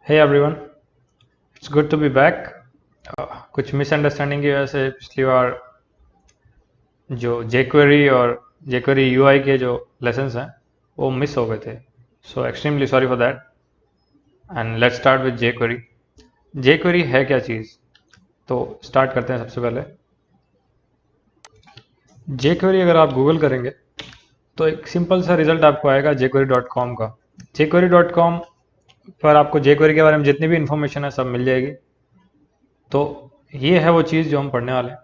Hey everyone, it's good to be back. कुछ misunderstanding की वजह से पिछली बार जो jQuery और jQuery UI के जो लेसन्स हैं वो मिस हो गए थे. So extremely sorry for that. And let's start with jQuery. jQuery है क्या चीज़? तो स्टार्ट करते हैं सबसे पहले. jQuery अगर आप गूगल करेंगे तो एक सिंपल सा रिजल्ट आपको आएगा jQuery.com का. jQuery.com पर आपको jQuery के बारे में जितनी भी इंफॉर्मेशन है सब मिल जाएगी. तो ये है वो चीज़ जो हम पढ़ने वाले हैं.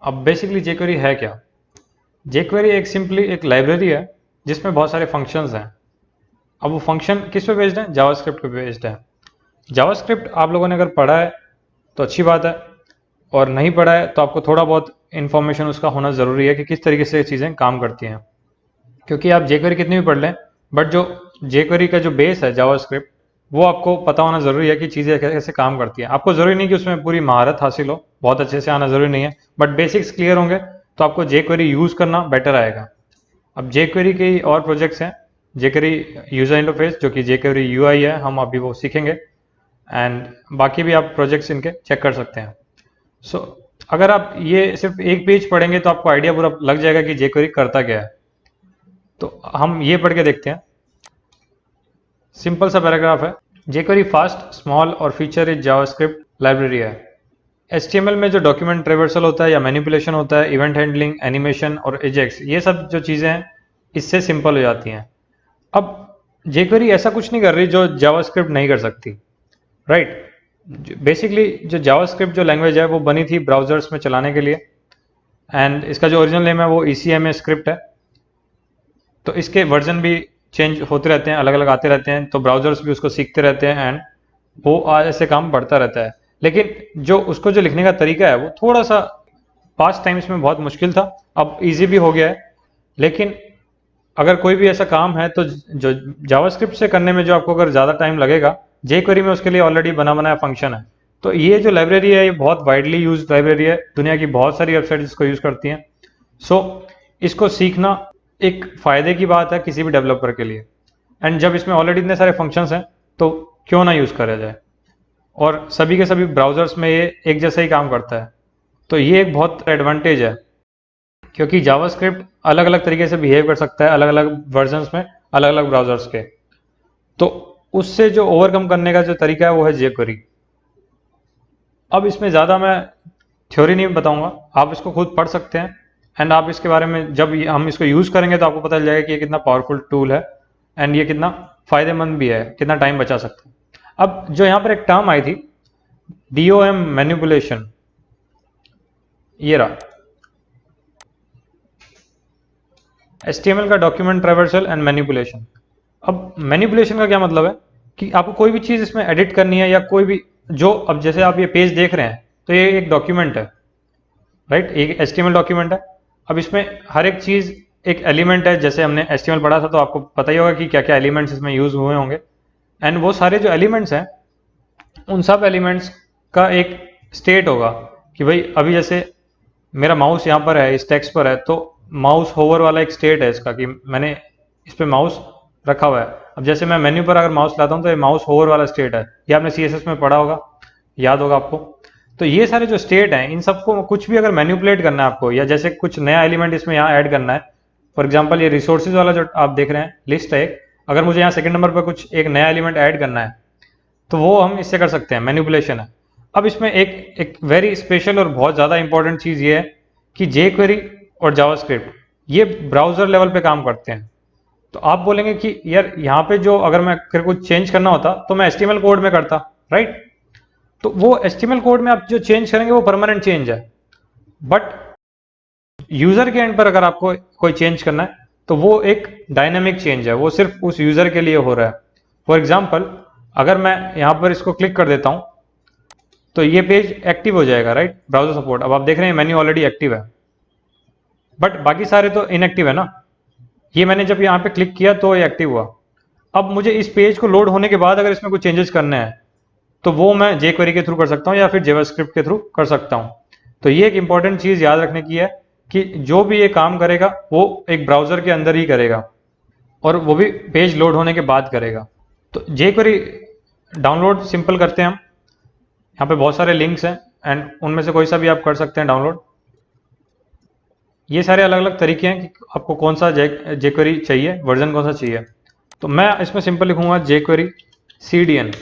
अब बेसिकली jQuery है क्या? jQuery एक सिंपली एक लाइब्रेरी है जिसमें बहुत सारे फंक्शंस हैं. अब वो फंक्शन किस पे बेस्ड है? जावास्क्रिप्ट पे बेस्ड है. जावास्क्रिप्ट आप लोगों ने अगर पढ़ा है तो अच्छी बात है, और नहीं पढ़ा है तो आपको थोड़ा बहुत इन्फॉर्मेशन उसका होना ज़रूरी है कि किस तरीके से चीज़ें काम करती हैं. क्योंकि आप jQuery कितनी भी पढ़ लें, बट जो jQuery का जो बेस है जावास्क्रिप्ट, वो आपको पता होना ज़रूरी है कि चीज़ें कैसे काम करती हैं. आपको ज़रूरी नहीं कि उसमें पूरी महारत हासिल हो, बहुत अच्छे से आना ज़रूरी नहीं है, बट बेसिक्स क्लियर होंगे तो आपको jQuery यूज़ करना बेटर आएगा. अब jQuery के और प्रोजेक्ट्स हैं. jQuery यूज़र इंटरफेस जो कि jQuery UI है, हम अभी वो सीखेंगे. एंड बाकी भी आप प्रोजेक्ट्स इनके चेक कर सकते हैं. सो अगर आप ये सिर्फ एक पेज पढ़ेंगे तो आपको आइडिया पूरा लग जाएगा कि jQuery करता क्या है. तो हम ये पढ़ के देखते हैं. सिंपल सा पैराग्राफ है. jQuery फास्ट, स्मॉल और फीचर रिच जावास्क्रिप्ट लाइब्रेरी है. HTML में जो डॉक्यूमेंट ट्रेवर्सल होता है या मैनिपुलेशन होता है, इवेंट हैंडलिंग, एनिमेशन और एजेक्स, ये सब जो चीज़ें हैं इससे सिंपल हो जाती हैं. अब jQuery ऐसा कुछ नहीं कर रही जो जावास्क्रिप्ट नहीं कर सकती, राइट? बेसिकली जो जावास्क्रिप्ट जो लैंग्वेज है वो बनी थी ब्राउजर्स में चलाने के लिए, एंड इसका जो ओरिजिनल नेम है वो ECMA स्क्रिप्ट है. तो इसके वर्जन भी चेंज होते रहते हैं, अलग अलग आते रहते हैं, तो ब्राउजर्स भी उसको सीखते रहते हैं एंड वो आज ऐसे काम बढ़ता रहता है. लेकिन जो उसको जो लिखने का तरीका है वो थोड़ा सा पास्ट टाइम्स में बहुत मुश्किल था, अब इजी भी हो गया है. लेकिन अगर कोई भी ऐसा काम है तो जो जावास्क्रिप्ट से करने में जो आपको अगर ज़्यादा टाइम लगेगा, jQuery में उसके लिए ऑलरेडी बना बनाया फंक्शन है. तो ये जो लाइब्रेरी है ये बहुत वाइडली यूज लाइब्रेरी है, दुनिया की बहुत सारी वेबसाइट इसको यूज़ करती हैं. सो इसको सीखना एक फ़ायदे की बात है किसी भी डेवलपर के लिए. एंड जब इसमें ऑलरेडी इतने सारे फंक्शंस हैं तो क्यों ना यूज़ करा जाए, और सभी के सभी ब्राउज़र्स में ये एक जैसा ही काम करता है. तो ये एक बहुत एडवांटेज है, क्योंकि जावास्क्रिप्ट अलग अलग तरीके से बिहेव कर सकता है अलग अलग वर्जन्स में, अलग अलग ब्राउज़र्स के. तो उससे जो ओवरकम करने का जो तरीका है वो है jQuery. अब इसमें ज़्यादा मैं थ्योरी नहीं बताऊंगा, आप इसको खुद पढ़ सकते हैं. एंड आप इसके बारे में जब हम इसको यूज़ करेंगे तो आपको पता चल जाएगा कि ये कितना पावरफुल टूल है एंड ये कितना फ़ायदेमंद भी है, कितना टाइम बचा सकता है. अब जो यहाँ पर एक टर्म आई थी DOM मैनिपुलेशन, ये रहा HTML का डॉक्यूमेंट ट्रैवर्सल एंड मैनिपुलेशन. अब मैनिपुलेशन का क्या मतलब है कि आपको कोई भी चीज़ इसमें एडिट करनी है या कोई भी जो, अब जैसे आप ये पेज देख रहे हैं तो ये एक डॉक्यूमेंट है, राइट? एक HTML डॉक्यूमेंट है. अब इसमें हर एक चीज़ एक एलिमेंट है. जैसे हमने HTML पढ़ा था तो आपको पता ही होगा कि क्या क्या एलिमेंट्स इसमें यूज़ हुए होंगे. एंड वो सारे जो एलिमेंट्स हैं उन सब एलिमेंट्स का एक स्टेट होगा कि भाई अभी जैसे मेरा माउस यहाँ पर है, इस टेक्स्ट पर है, तो माउस होवर वाला एक स्टेट है इसका कि मैंने इस पर माउस रखा हुआ है. अब जैसे मैं मेन्यू पर अगर माउस लाता हूँ तो ये माउस होवर वाला स्टेट है. ये आपने CSS में पढ़ा होगा, याद होगा आपको. तो ये सारे जो स्टेट हैं इन सबको कुछ भी अगर मैनिपुलेट करना है आपको, या जैसे कुछ नया एलिमेंट इसमें यहाँ ऐड करना है, फॉर एग्जाम्पल ये रिसोर्सेज वाला जो आप देख रहे हैं लिस्ट है एक, अगर मुझे यहाँ सेकंड नंबर पर कुछ एक नया एलिमेंट ऐड करना है तो वो हम इससे कर सकते हैं, मैनिपुलेशन है. अब इसमें एक वेरी स्पेशल और बहुत ज़्यादा इंपॉर्टेंट चीज़ ये है कि jQuery और जावास्क्रिप्ट ये ब्राउज़र लेवल पे काम करते हैं. तो आप बोलेंगे कि यार यहाँ पे जो अगर मैं फिर कुछ चेंज करना होता तो मैं HTML कोड में करता, राइट? तो वो HTML कोड में आप जो चेंज करेंगे वो परमानेंट चेंज है, बट यूज़र के एंड पर अगर आपको कोई चेंज करना है तो वो एक डायनेमिक चेंज है, वो सिर्फ उस यूज़र के लिए हो रहा है. फॉर एग्जाम्पल अगर मैं यहाँ पर इसको क्लिक कर देता हूँ तो ये पेज एक्टिव हो जाएगा, राइट? Browser support. अब आप देख रहे हैं मेन्यू ऑलरेडी एक्टिव है, बट बाकी सारे तो इनएक्टिव है ना. ये मैंने जब यहाँ पे क्लिक किया तो ये एक्टिव हुआ. अब मुझे इस पेज को लोड होने के बाद अगर इसमें कुछ चेंजेस करने हैं तो वो मैं jQuery के थ्रू कर सकता हूँ या फिर जावास्क्रिप्ट के थ्रू कर सकता हूँ. तो ये एक इंपॉर्टेंट चीज़ याद रखने की है कि जो भी ये काम करेगा वो एक ब्राउज़र के अंदर ही करेगा, और वो भी पेज लोड होने के बाद करेगा. तो jQuery डाउनलोड सिंपल करते हैं हम। यहाँ पे बहुत सारे लिंक्स हैं एंड उनमें से कोई सा भी आप कर सकते हैं डाउनलोड। ये सारे अलग अलग तरीके हैं कि आपको कौन सा jQuery चाहिए, वर्जन कौन सा चाहिए। तो मैं इसमें सिंपल लिखूंगा jQuery CDN,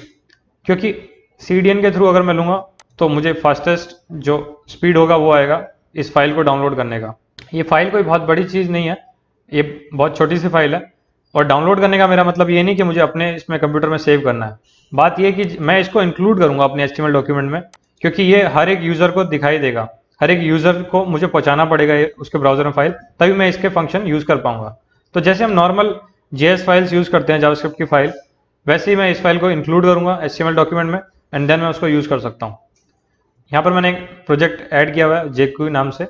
क्योंकि CDN के थ्रू अगर मैं लूँगा तो मुझे फास्टेस्ट जो स्पीड होगा वो आएगा इस फाइल को डाउनलोड करने का। ये फाइल कोई बहुत बड़ी चीज़ नहीं है, ये बहुत छोटी सी फाइल है। और डाउनलोड करने का मेरा मतलब ये नहीं कि मुझे अपने इसमें कंप्यूटर में सेव करना है। बात ये कि मैं इसको इंक्लूड करूँगा अपने HTML डॉक्यूमेंट में, क्योंकि ये हर एक यूज़र को दिखाई देगा, हर एक यूज़र को मुझे पहुँचाना पड़ेगा ये उसके ब्राउज़र में फाइल, तभी मैं इसके फंक्शन यूज़ कर पाऊँगा। तो जैसे हम नॉर्मल JS फाइल्स यूज़ करते हैं जावास्क्रिप्ट की फाइल, वैसे ही मैं इस फाइल को इंक्लूड करूँगा HTML डॉक्यूमेंट में एंड देन मैं उसको यूज़ कर सकता हूँ। यहाँ पर मैंने एक प्रोजेक्ट ऐड किया हुआ है jQuery नाम से,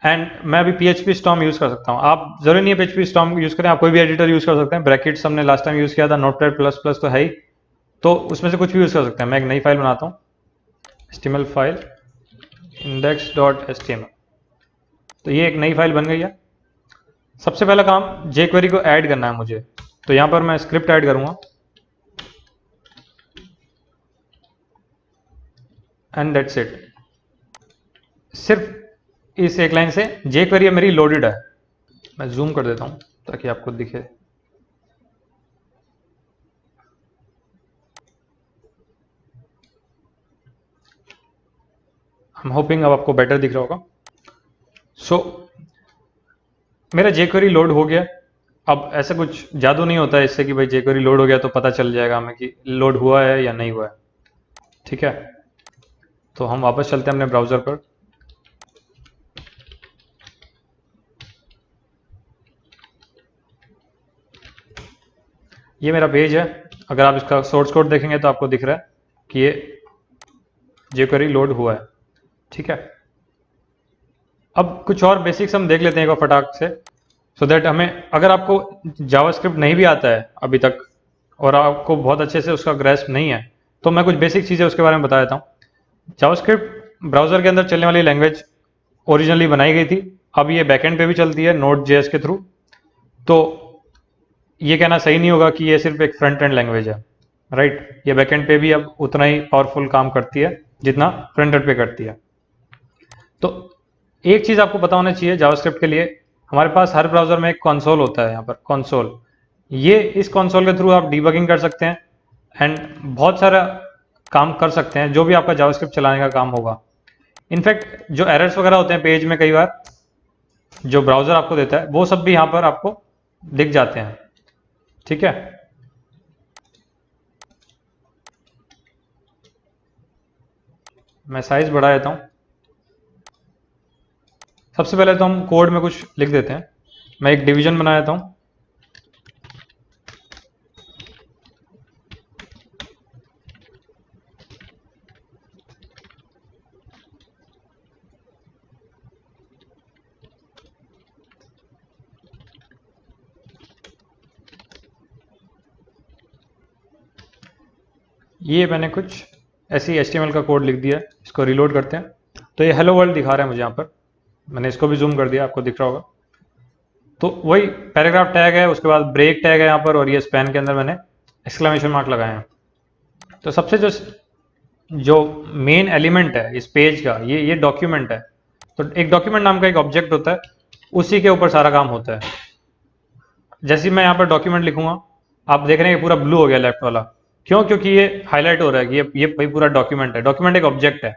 एंड मैं अभी PHP Storm यूज़ कर सकता हूँ। आप जरूरी नहीं है PHP Storm यूज़ करें, आप कोई भी एडिटर यूज़ कर सकते हैं। ब्रैकेट्स हमने लास्ट टाइम यूज़ किया था, Notepad++ तो है ही, तो उसमें से कुछ भी यूज़ कर सकते हैं। मैं एक नई फाइल बनाता हूँ, HTML फाइल index.html। तो ये एक नई फाइल बन गई है। सबसे पहला काम jQuery को ऐड करना है मुझे, तो यहाँ पर मैं स्क्रिप्ट ऐड करूँगा एंड दैट्स इट। सिर्फ इस एक लाइन से jQuery मेरी लोडेड है। मैं जूम कर देता हूँ ताकि आपको दिखे। आई एम होपिंग अब आपको बेटर दिख रहा होगा। सो मेरा jQuery लोड हो गया। अब ऐसा कुछ जादू नहीं होता है इससे कि भाई jQuery लोड हो गया तो पता चल जाएगा हमें कि लोड हुआ है या नहीं हुआ है। ठीक है, तो हम वापस चलते हैं अपने ब्राउज़र पर। ये मेरा पेज है। अगर आप इसका सोर्स कोड देखेंगे तो आपको दिख रहा है कि ये jQuery लोड हुआ है। ठीक है, अब कुछ और बेसिक्स हम देख लेते हैं एक बार फटाक से, सो दैट हमें, अगर आपको जावास्क्रिप्ट नहीं भी आता है अभी तक और आपको बहुत अच्छे से उसका ग्रेस्प नहीं है, तो मैं कुछ बेसिक चीज़ें उसके बारे में बता देता हूँ। जावास्क्रिप्ट ब्राउज़र के अंदर चलने वाली लैंग्वेज ओरिजिनली बनाई गई थी, अब ये बैकएंड पे भी चलती है Node.js के थ्रू। तो ये कहना सही नहीं होगा कि ये सिर्फ एक फ्रंट एंड लैंग्वेज है, राइट। ये बैकएंड पे भी अब उतना ही पावरफुल काम करती है जितना फ्रंट एंड पे करती है। तो एक चीज़ आपको पता होना चाहिए जावास्क्रिप्ट के लिए, हमारे पास हर ब्राउज़र में एक कंसोल होता है। यहाँ पर कंसोल, ये इस कंसोल के थ्रू आप डीबगिंग कर सकते हैं एंड बहुत सारा काम कर सकते हैं जो भी आपका जावास्क्रिप्ट चलाने का काम होगा। इनफैक्ट जो एरर्स वगैरह होते हैं पेज में कई बार जो ब्राउज़र आपको देता है, वो सब भी यहाँ पर आपको दिख जाते हैं। ठीक है, मैं साइज बढ़ा देता हूँ। सबसे पहले तो हम कोड में कुछ लिख देते हैं। मैं एक डिवीजन बना देता हूँ। ये मैंने कुछ ऐसी HTML का कोड लिख दिया है, इसको रिलोड करते हैं। तो ये हेलो वर्ल्ड दिखा रहा है मुझे यहाँ पर, मैंने इसको भी जूम कर दिया, आपको दिख रहा होगा। तो वही पैराग्राफ टैग है, उसके बाद ब्रेक टैग है यहाँ पर, और ये स्पैन के अंदर मैंने एक्सक्लेमेशन मार्क लगाए हैं। तो सबसे जो मेन एलिमेंट है इस पेज का, ये डॉक्यूमेंट है। तो एक डॉक्यूमेंट नाम का एक ऑब्जेक्ट होता है, उसी के ऊपर सारा काम होता है। जैसे मैं यहाँ पर डॉक्यूमेंट लिखूंगा, आप देख रहे हैं कि पूरा ब्लू हो गया लेफ्ट वाला, क्यों? क्योंकि ये हाईलाइट हो रहा है कि ये भाई पूरा डॉक्यूमेंट है। डॉक्यूमेंट एक ऑब्जेक्ट है।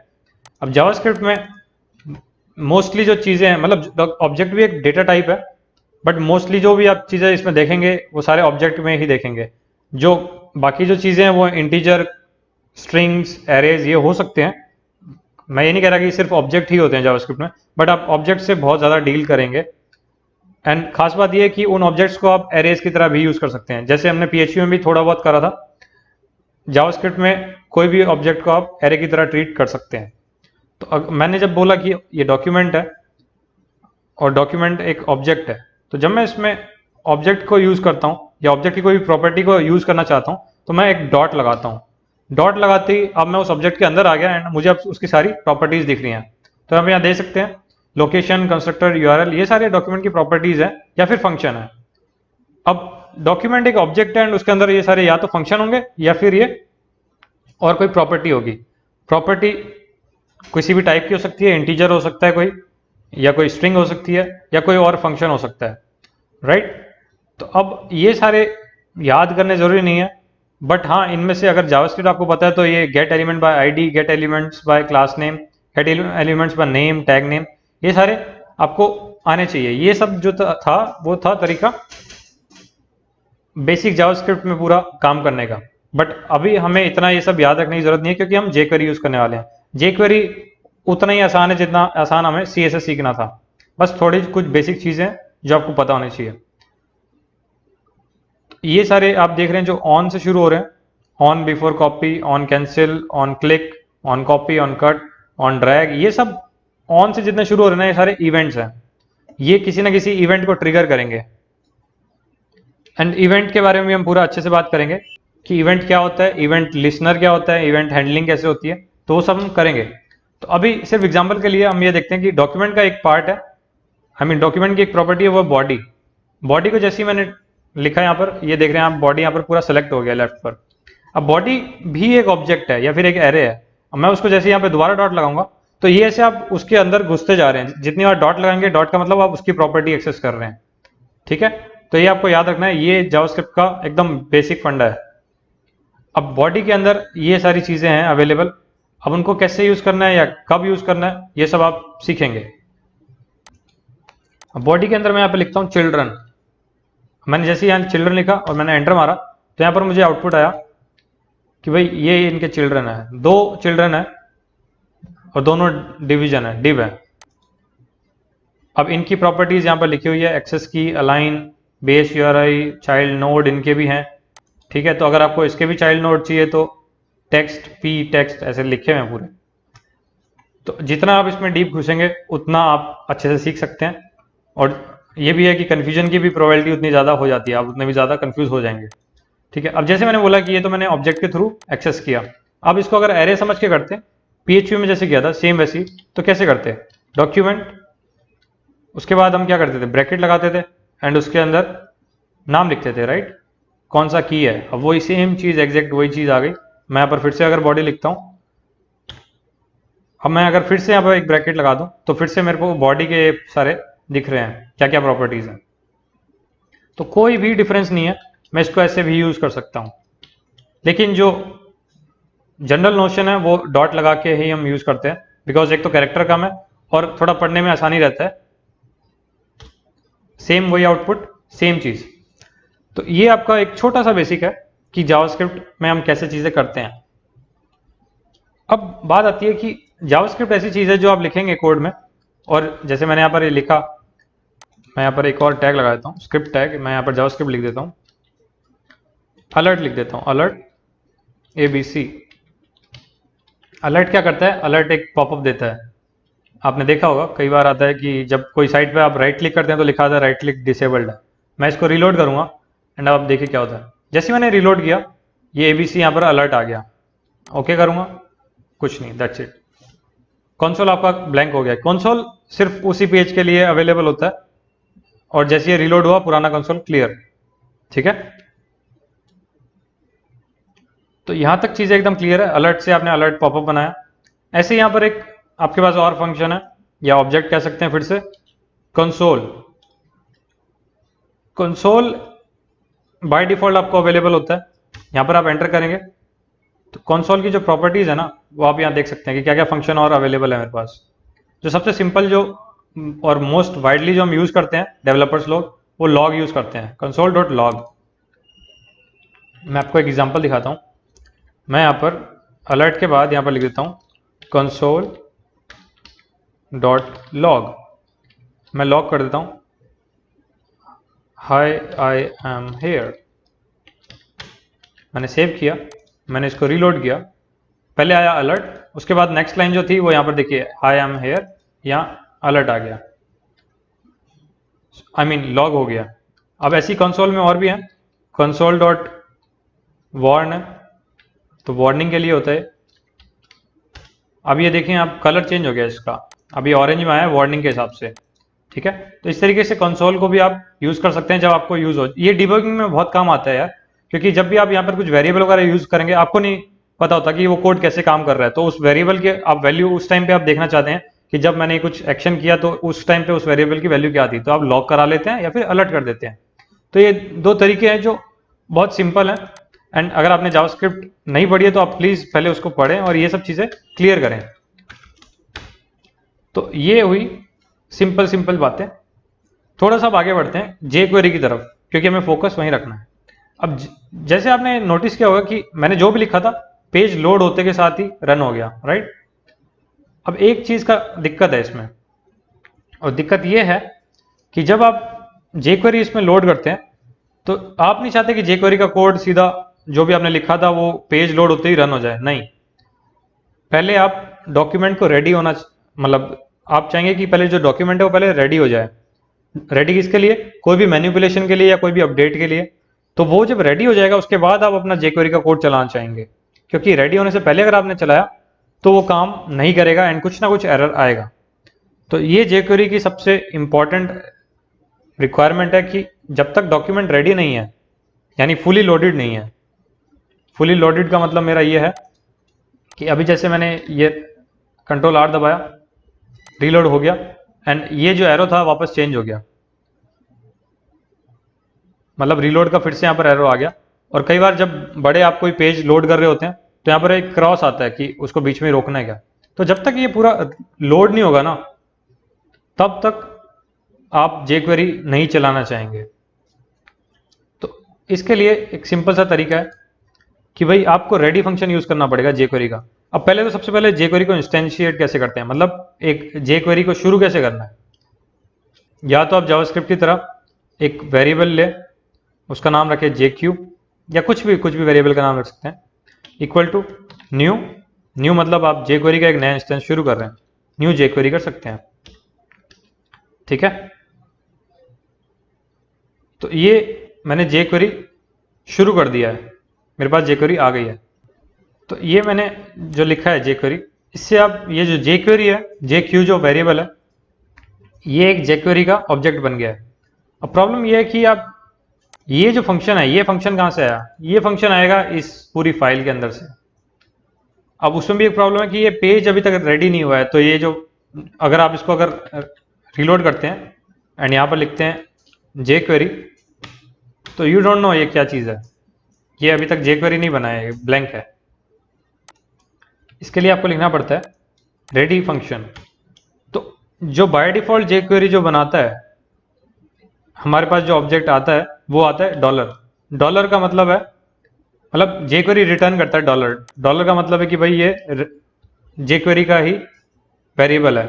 अब जावास्क्रिप्ट में मोस्टली जो चीज़ें हैं, मतलब ऑब्जेक्ट भी एक डेटा टाइप है, बट मोस्टली जो भी आप चीज़ें इसमें देखेंगे वो सारे ऑब्जेक्ट में ही देखेंगे। जो बाकी जो चीज़ें हैं वो इंटीजर, स्ट्रिंग्स, एरेज, ये हो सकते हैं। मैं ये नहीं कह रहा कि सिर्फ ऑब्जेक्ट ही होते हैं जावास्क्रिप्ट में, बट आप ऑब्जेक्ट से बहुत ज़्यादा डील करेंगे। एंड खास बात यह है कि उन ऑब्जेक्ट्स को आप एरेज की तरह भी यूज़ कर सकते हैं, जैसे हमने PHP में भी थोड़ा बहुत करा था। जावास्क्रिप्ट में कोई भी ऑब्जेक्ट को आप एरे की तरह ट्रीट कर सकते हैं। तो मैंने जब बोला कि ये डॉक्यूमेंट है और डॉक्यूमेंट एक ऑब्जेक्ट है, तो जब मैं इसमें ऑब्जेक्ट को यूज़ करता हूँ या ऑब्जेक्ट की कोई प्रॉपर्टी को यूज़ करना चाहता हूँ, तो मैं एक डॉट लगाता हूँ। डॉट लगाते ही अब मैं उस ऑब्जेक्ट के अंदर आ गया एंड मुझे अब उसकी सारी प्रॉपर्टीज़ दिख रही हैं। तो हम यहाँ देख सकते हैं लोकेशन, कंस्ट्रक्टर, URL, ये सारे डॉक्यूमेंट की प्रॉपर्टीज़ हैं या फिर फंक्शन है। अब डॉक्यूमेंट एक ऑब्जेक्ट है एंड उसके अंदर ये सारे या तो फंक्शन होंगे या फिर ये और कोई प्रॉपर्टी होगी। प्रॉपर्टी किसी भी टाइप की हो सकती है, इंटीजर हो सकता है कोई, या कोई स्ट्रिंग हो सकती है, या कोई और फंक्शन हो सकता है, राइट। तो अब ये सारे याद करने जरूरी नहीं है, बट हाँ इनमें से अगर जावास्क्रिप्ट आपको पता है तो ये gate element by ID, gate elements bye class name, gate elements by name, tag name, ये सारे आपको आने चाहिए। ये सब जो था वो था तरीका बेसिक जावास्क्रिप्ट में पूरा काम करने का। बट अभी हमें इतना ये सब याद रखने की जरूरत नहीं है क्योंकि हम jQuery यूज करने वाले हैं। jQuery उतना ही आसान है जितना आसान हमें CSS सीखना था, बस थोड़ी कुछ बेसिक चीजें जो आपको पता होनी चाहिए। ये सारे आप देख रहे हैं जो ऑन से शुरू हो रहे हैं, on before copy, on cancel, on click, on copy, on cut, on drag, ये सब ऑन से जितने शुरू हो रहे हैं ये सारे इवेंट्स हैं। ये किसी ना किसी इवेंट को ट्रिगर करेंगे एंड इवेंट के बारे में भी हम पूरा अच्छे से बात करेंगे कि इवेंट क्या होता है, इवेंट लिसनर क्या होता है, इवेंट हैंडलिंग कैसे होती है, तो वो सब हम करेंगे। तो अभी सिर्फ एग्जांपल के लिए हम ये देखते हैं कि डॉक्यूमेंट का एक पार्ट है, आई मीन डॉक्यूमेंट की एक प्रॉपर्टी है वो बॉडी। बॉडी को जैसे ही मैंने लिखा यहाँ पर, ये देख रहे हैं आप बॉडी यहाँ पर पूरा सेलेक्ट हो गया लेफ्ट पर। अब बॉडी भी एक ऑब्जेक्ट है या फिर एक एरे है। अब मैं उसको जैसे यहाँ पे दोबारा डॉट लगाऊंगा तो ये ऐसे आप उसके अंदर घुसते जा रहे हैं, जितनी बार डॉट लगाएंगे डॉट का मतलब आप उसकी प्रॉपर्टी एक्सेस कर रहे हैं, ठीक है। तो ये आपको याद रखना है, ये जावास्क्रिप्ट का एकदम बेसिक फंडा है। अब बॉडी के अंदर ये सारी चीजें हैं अवेलेबल, अब उनको कैसे यूज करना है या कब यूज करना है ये सब आप सीखेंगे। अब बॉडी के अंदर मैं यहाँ पे लिखता हूँ चिल्ड्रन। मैंने जैसे यहाँ चिल्ड्रन लिखा और मैंने एंटर मारा तो यहाँ पर मुझे आउटपुट आया कि भाई ये इनके चिल्ड्रन है, 2 चिल्ड्रन है और दोनों डिवीजन है, डिव है। अब इनकी प्रॉपर्टीज यहाँ पर लिखी हुई है, एक्सेस की, align, base URI, child node इनके भी हैं, ठीक है। तो अगर आपको इसके भी चाइल्ड नोड चाहिए तो टेक्स्ट, पी टेक्स्ट ऐसे लिखे हुए हैं पूरे। तो जितना आप इसमें डीप घुसेंगे उतना आप अच्छे से सीख सकते हैं। और ये भी है कि कन्फ्यूजन की भी प्रोबेबिलिटी उतनी ज़्यादा हो जाती है, आप उतने भी ज़्यादा कन्फ्यूज हो जाएंगे, ठीक है। अब जैसे मैंने बोला कि ये तो मैंने ऑब्जेक्ट के थ्रू एक्सेस किया, अब इसको अगर एरे समझ के करते, PHP में जैसे किया था सेम वैसी, तो कैसे करते, डॉक्यूमेंट, उसके बाद हम क्या करते थे, ब्रैकेट लगाते थे एंड उसके अंदर नाम लिखते थे, राइट, कौन सा की है। अब वही सेम चीज़, एग्जैक्ट वही चीज़ आ गई। मैं यहाँ पर फिर से अगर बॉडी लिखता हूँ, अब मैं अगर फिर से यहाँ पर एक ब्रैकेट लगा दूँ तो फिर से मेरे को बॉडी के सारे दिख रहे हैं क्या क्या प्रॉपर्टीज हैं। तो कोई भी डिफरेंस नहीं है, मैं इसको ऐसे भी यूज कर सकता हूँ, लेकिन जो जनरल नोशन है वो डॉट लगा के ही हम यूज करते हैं, बिकॉज एक तो कैरेक्टर कम है और थोड़ा पढ़ने में आसानी रहता है। सेम वही आउटपुट, सेम चीज। तो ये आपका एक छोटा सा बेसिक है कि जावास्क्रिप्ट में हम कैसे चीजें करते हैं। अब बात आती है कि जावास्क्रिप्ट ऐसी चीज है जो आप लिखेंगे कोड में, और जैसे मैंने यहाँ पर ये लिखा, मैं यहाँ पर एक और टैग लगा देता हूँ, स्क्रिप्ट टैग, मैं यहाँ पर जावास्क्रिप्ट लिख देता हूँ, अलर्ट लिख देता हूँ, अलर्ट ABC। अलर्ट क्या करता है, अलर्ट एक पॉपअप देता है। आपने देखा होगा कई बार आता है कि जब कोई साइट पे आप राइट क्लिक करते हैं तो लिखा आता है राइट क्लिक डिसेबल्ड है। मैं इसको रीलोड करूंगा एंड अब आप देखिए क्या होता है। जैसे मैंने रीलोड किया ये ABC यहाँ पर अलर्ट आ गया, ओके करूंगा, कुछ नहीं, दैट्स इट। कंसोल आपका ब्लैंक हो गया। कंसोल सिर्फ उसी पेज के लिए अवेलेबल होता है और जैसे ये रीलोड हुआ पुराना कंसोल क्लियर, ठीक है। तो यहां तक चीजें एकदम क्लियर है। अलर्ट से आपने अलर्ट पॉपअप बनाया। ऐसे यहां पर एक आपके पास और फंक्शन है या ऑब्जेक्ट कह सकते हैं फिर से, कंसोल। कंसोल बाय डिफॉल्ट आपको अवेलेबल होता है, यहां पर आप एंटर करेंगे तो कंसोल की जो प्रॉपर्टीज है ना वो आप यहां देख सकते हैं कि क्या क्या फंक्शन और अवेलेबल है मेरे पास। जो सबसे सिंपल जो और मोस्ट वाइडली जो हम यूज करते हैं डेवलपर्स लोग, वो लॉग यूज करते हैं, console.log। मैं आपको एक एग्जांपल दिखाता हूं। मैं यहाँ पर अलर्ट के बाद यहाँ पर लिख देता हूँ console.log। मैं लॉग कर देता हूँ हाय आई एम हेयर। मैंने सेव किया, मैंने इसको रीलोड किया, पहले आया अलर्ट, उसके बाद नेक्स्ट लाइन जो थी वो यहाँ पर देखिए हाय आई एम हेयर, यहाँ अलर्ट आ गया, आई मीन लॉग हो गया। अब ऐसी कंसोल में और भी है, console.warn है तो वार्निंग के लिए होता है। अब ये देखें आप कलर चेंज हो गया इसका, अभी ऑरेंज में आया वार्निंग के हिसाब से, ठीक है। तो इस तरीके से कंसोल को भी आप यूज कर सकते हैं जब आपको यूज हो। ये डिबगिंग में बहुत काम आता है यार, क्योंकि जब भी आप यहाँ पर कुछ वेरिएबल वगैरह यूज करेंगे, आपको नहीं पता होता कि वो कोड कैसे काम कर रहा है, तो उस वेरिएबल के आप वैल्यू उस टाइम पे आप देखना चाहते हैं कि जब मैंने कुछ एक्शन किया तो उस टाइम पे उस वेरिएबल की वैल्यू क्या थी, तो आप लॉक करा लेते हैं या फिर अलर्ट कर देते हैं। तो ये दो तरीके हैं जो बहुत सिंपल हैं। एंड अगर आपने जावास्क्रिप्ट नहीं पढ़ी है तो आप प्लीज पहले उसको पढ़ें और ये सब चीजें क्लियर करें। तो ये हुई सिंपल सिंपल बातें। थोड़ा सा अब आगे बढ़ते हैं जे क्वेरी की तरफ, क्योंकि हमें फोकस वहीं रखना है। अब जैसे आपने नोटिस किया होगा कि मैंने जो भी लिखा था पेज लोड होते के साथ ही रन हो गया, राइट। अब एक चीज का दिक्कत है इसमें, और दिक्कत यह है कि जब आप jQuery इसमें लोड करते हैं तो आप नहीं चाहते कि jQuery का कोड सीधा जो भी आपने लिखा था वो पेज लोड होते ही रन हो जाए, नहीं। पहले आप डॉक्यूमेंट को रेडी होना, मतलब आप चाहेंगे कि पहले जो डॉक्यूमेंट है वो पहले रेडी हो जाए। रेडी किसके लिए? कोई भी मैनिपुलेशन के लिए या कोई भी अपडेट के लिए। तो वो जब रेडी हो जाएगा उसके बाद आप अपना jQuery का कोड चलाना चाहेंगे, क्योंकि रेडी होने से पहले अगर आपने चलाया तो वो काम नहीं करेगा एंड कुछ ना कुछ एरर आएगा। तो ये jQuery की सबसे इंपॉर्टेंट रिक्वायरमेंट है कि जब तक डॉक्यूमेंट रेडी नहीं है, यानी फुली लोडेड नहीं है। फुली लोडेड का मतलब मेरा ये है कि अभी जैसे मैंने ये कंट्रोल R दबाया, रीलोड हो गया एंड ये जो एरो था वापस चेंज हो गया, मतलब रीलोड का फिर से यहाँ पर एरो आ गया। और कई बार जब बड़े आप कोई पेज लोड कर रहे होते हैं तो यहाँ पर एक क्रॉस आता है कि उसको बीच में रोकना है क्या। तो जब तक ये पूरा लोड नहीं होगा ना, तब तक आप jQuery नहीं चलाना चाहेंगे। तो इसके लिए एक सिंपल सा तरीका है कि भाई आपको रेडी फंक्शन यूज करना पड़ेगा jQuery का। अब पहले तो सबसे पहले jQuery को इंस्टेंशिएट कैसे करते हैं, मतलब एक jQuery को शुरू कैसे करना है। या तो आप जावास्क्रिप्ट की तरह एक वेरिएबल ले, उसका नाम रखें jq, या कुछ भी वेरिएबल का नाम रख सकते हैं, इक्वल टू न्यू मतलब आप jQuery का एक नया इंस्टेंस शुरू कर रहे हैं, न्यू jQuery कर सकते हैं, ठीक है। तो ये मैंने jQuery शुरू कर दिया है, मेरे पास jQuery आ गई है। तो ये मैंने जो लिखा है jQuery, इससे आप ये जो jQuery है, jq जो वेरिएबल है, ये एक jQuery का ऑब्जेक्ट बन गया है। अब प्रॉब्लम ये है कि आप ये जो फंक्शन है, ये फंक्शन कहाँ से आया? ये फंक्शन आएगा इस पूरी फाइल के अंदर से। अब उसमें भी एक प्रॉब्लम है कि ये पेज अभी तक रेडी नहीं हुआ है। तो ये जो अगर आप इसको अगर रीलोड करते हैं एंड यहाँ पर लिखते हैं jQuery, तो यू डोंट नो ये क्या चीज़ है, ये अभी तक jQuery नहीं बना है, ब्लैंक है। इसके लिए आपको लिखना पड़ता है रेडी फंक्शन। तो जो बाय डिफॉल्ट jQuery जो बनाता है, हमारे पास जो ऑब्जेक्ट आता है वो आता है डॉलर। डॉलर का मतलब है, मतलब jQuery रिटर्न करता है डॉलर। डॉलर का मतलब है कि भाई ये jQuery का ही वेरिएबल है।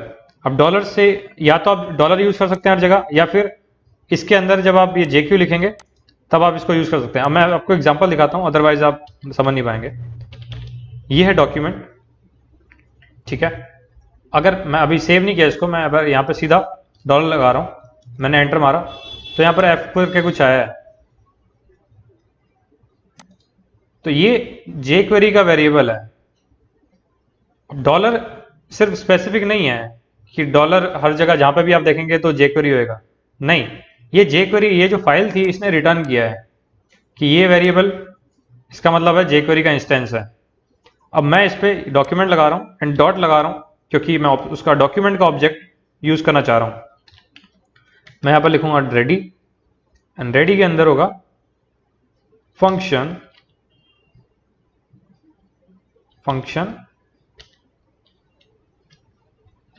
अब डॉलर से या तो आप डॉलर यूज कर सकते हैं हर जगह, या फिर इसके अंदर जब आप ये jq लिखेंगे तब आप इसको यूज कर सकते हैं। अब मैं आपको एग्जांपल दिखाता हूं, अदरवाइज आप समझ नहीं पाएंगे। ये है डॉक्यूमेंट, ठीक है। अगर मैं अभी सेव नहीं किया इसको, मैं अगर यहाँ पे सीधा डॉलर लगा रहा हूं, मैंने एंटर मारा तो यहाँ पर एफ करके कुछ आया है। तो ये jQuery का वेरिएबल है। डॉलर सिर्फ स्पेसिफिक नहीं है कि डॉलर हर जगह जहां पे भी आप देखेंगे तो jQuery होएगा, नहीं। ये jQuery, ये जो फाइल थी, इसने रिटर्न किया है कि ये वेरिएबल, इसका मतलब है jQuery का इंस्टेंस है। अब मैं इस पे डॉक्यूमेंट लगा रहा हूं एंड डॉट लगा रहा हूं, क्योंकि मैं उसका डॉक्यूमेंट का ऑब्जेक्ट यूज करना चाह रहा हूं। मैं यहां पर लिखूंगा रेडी, एंड रेडी के अंदर होगा फंक्शन।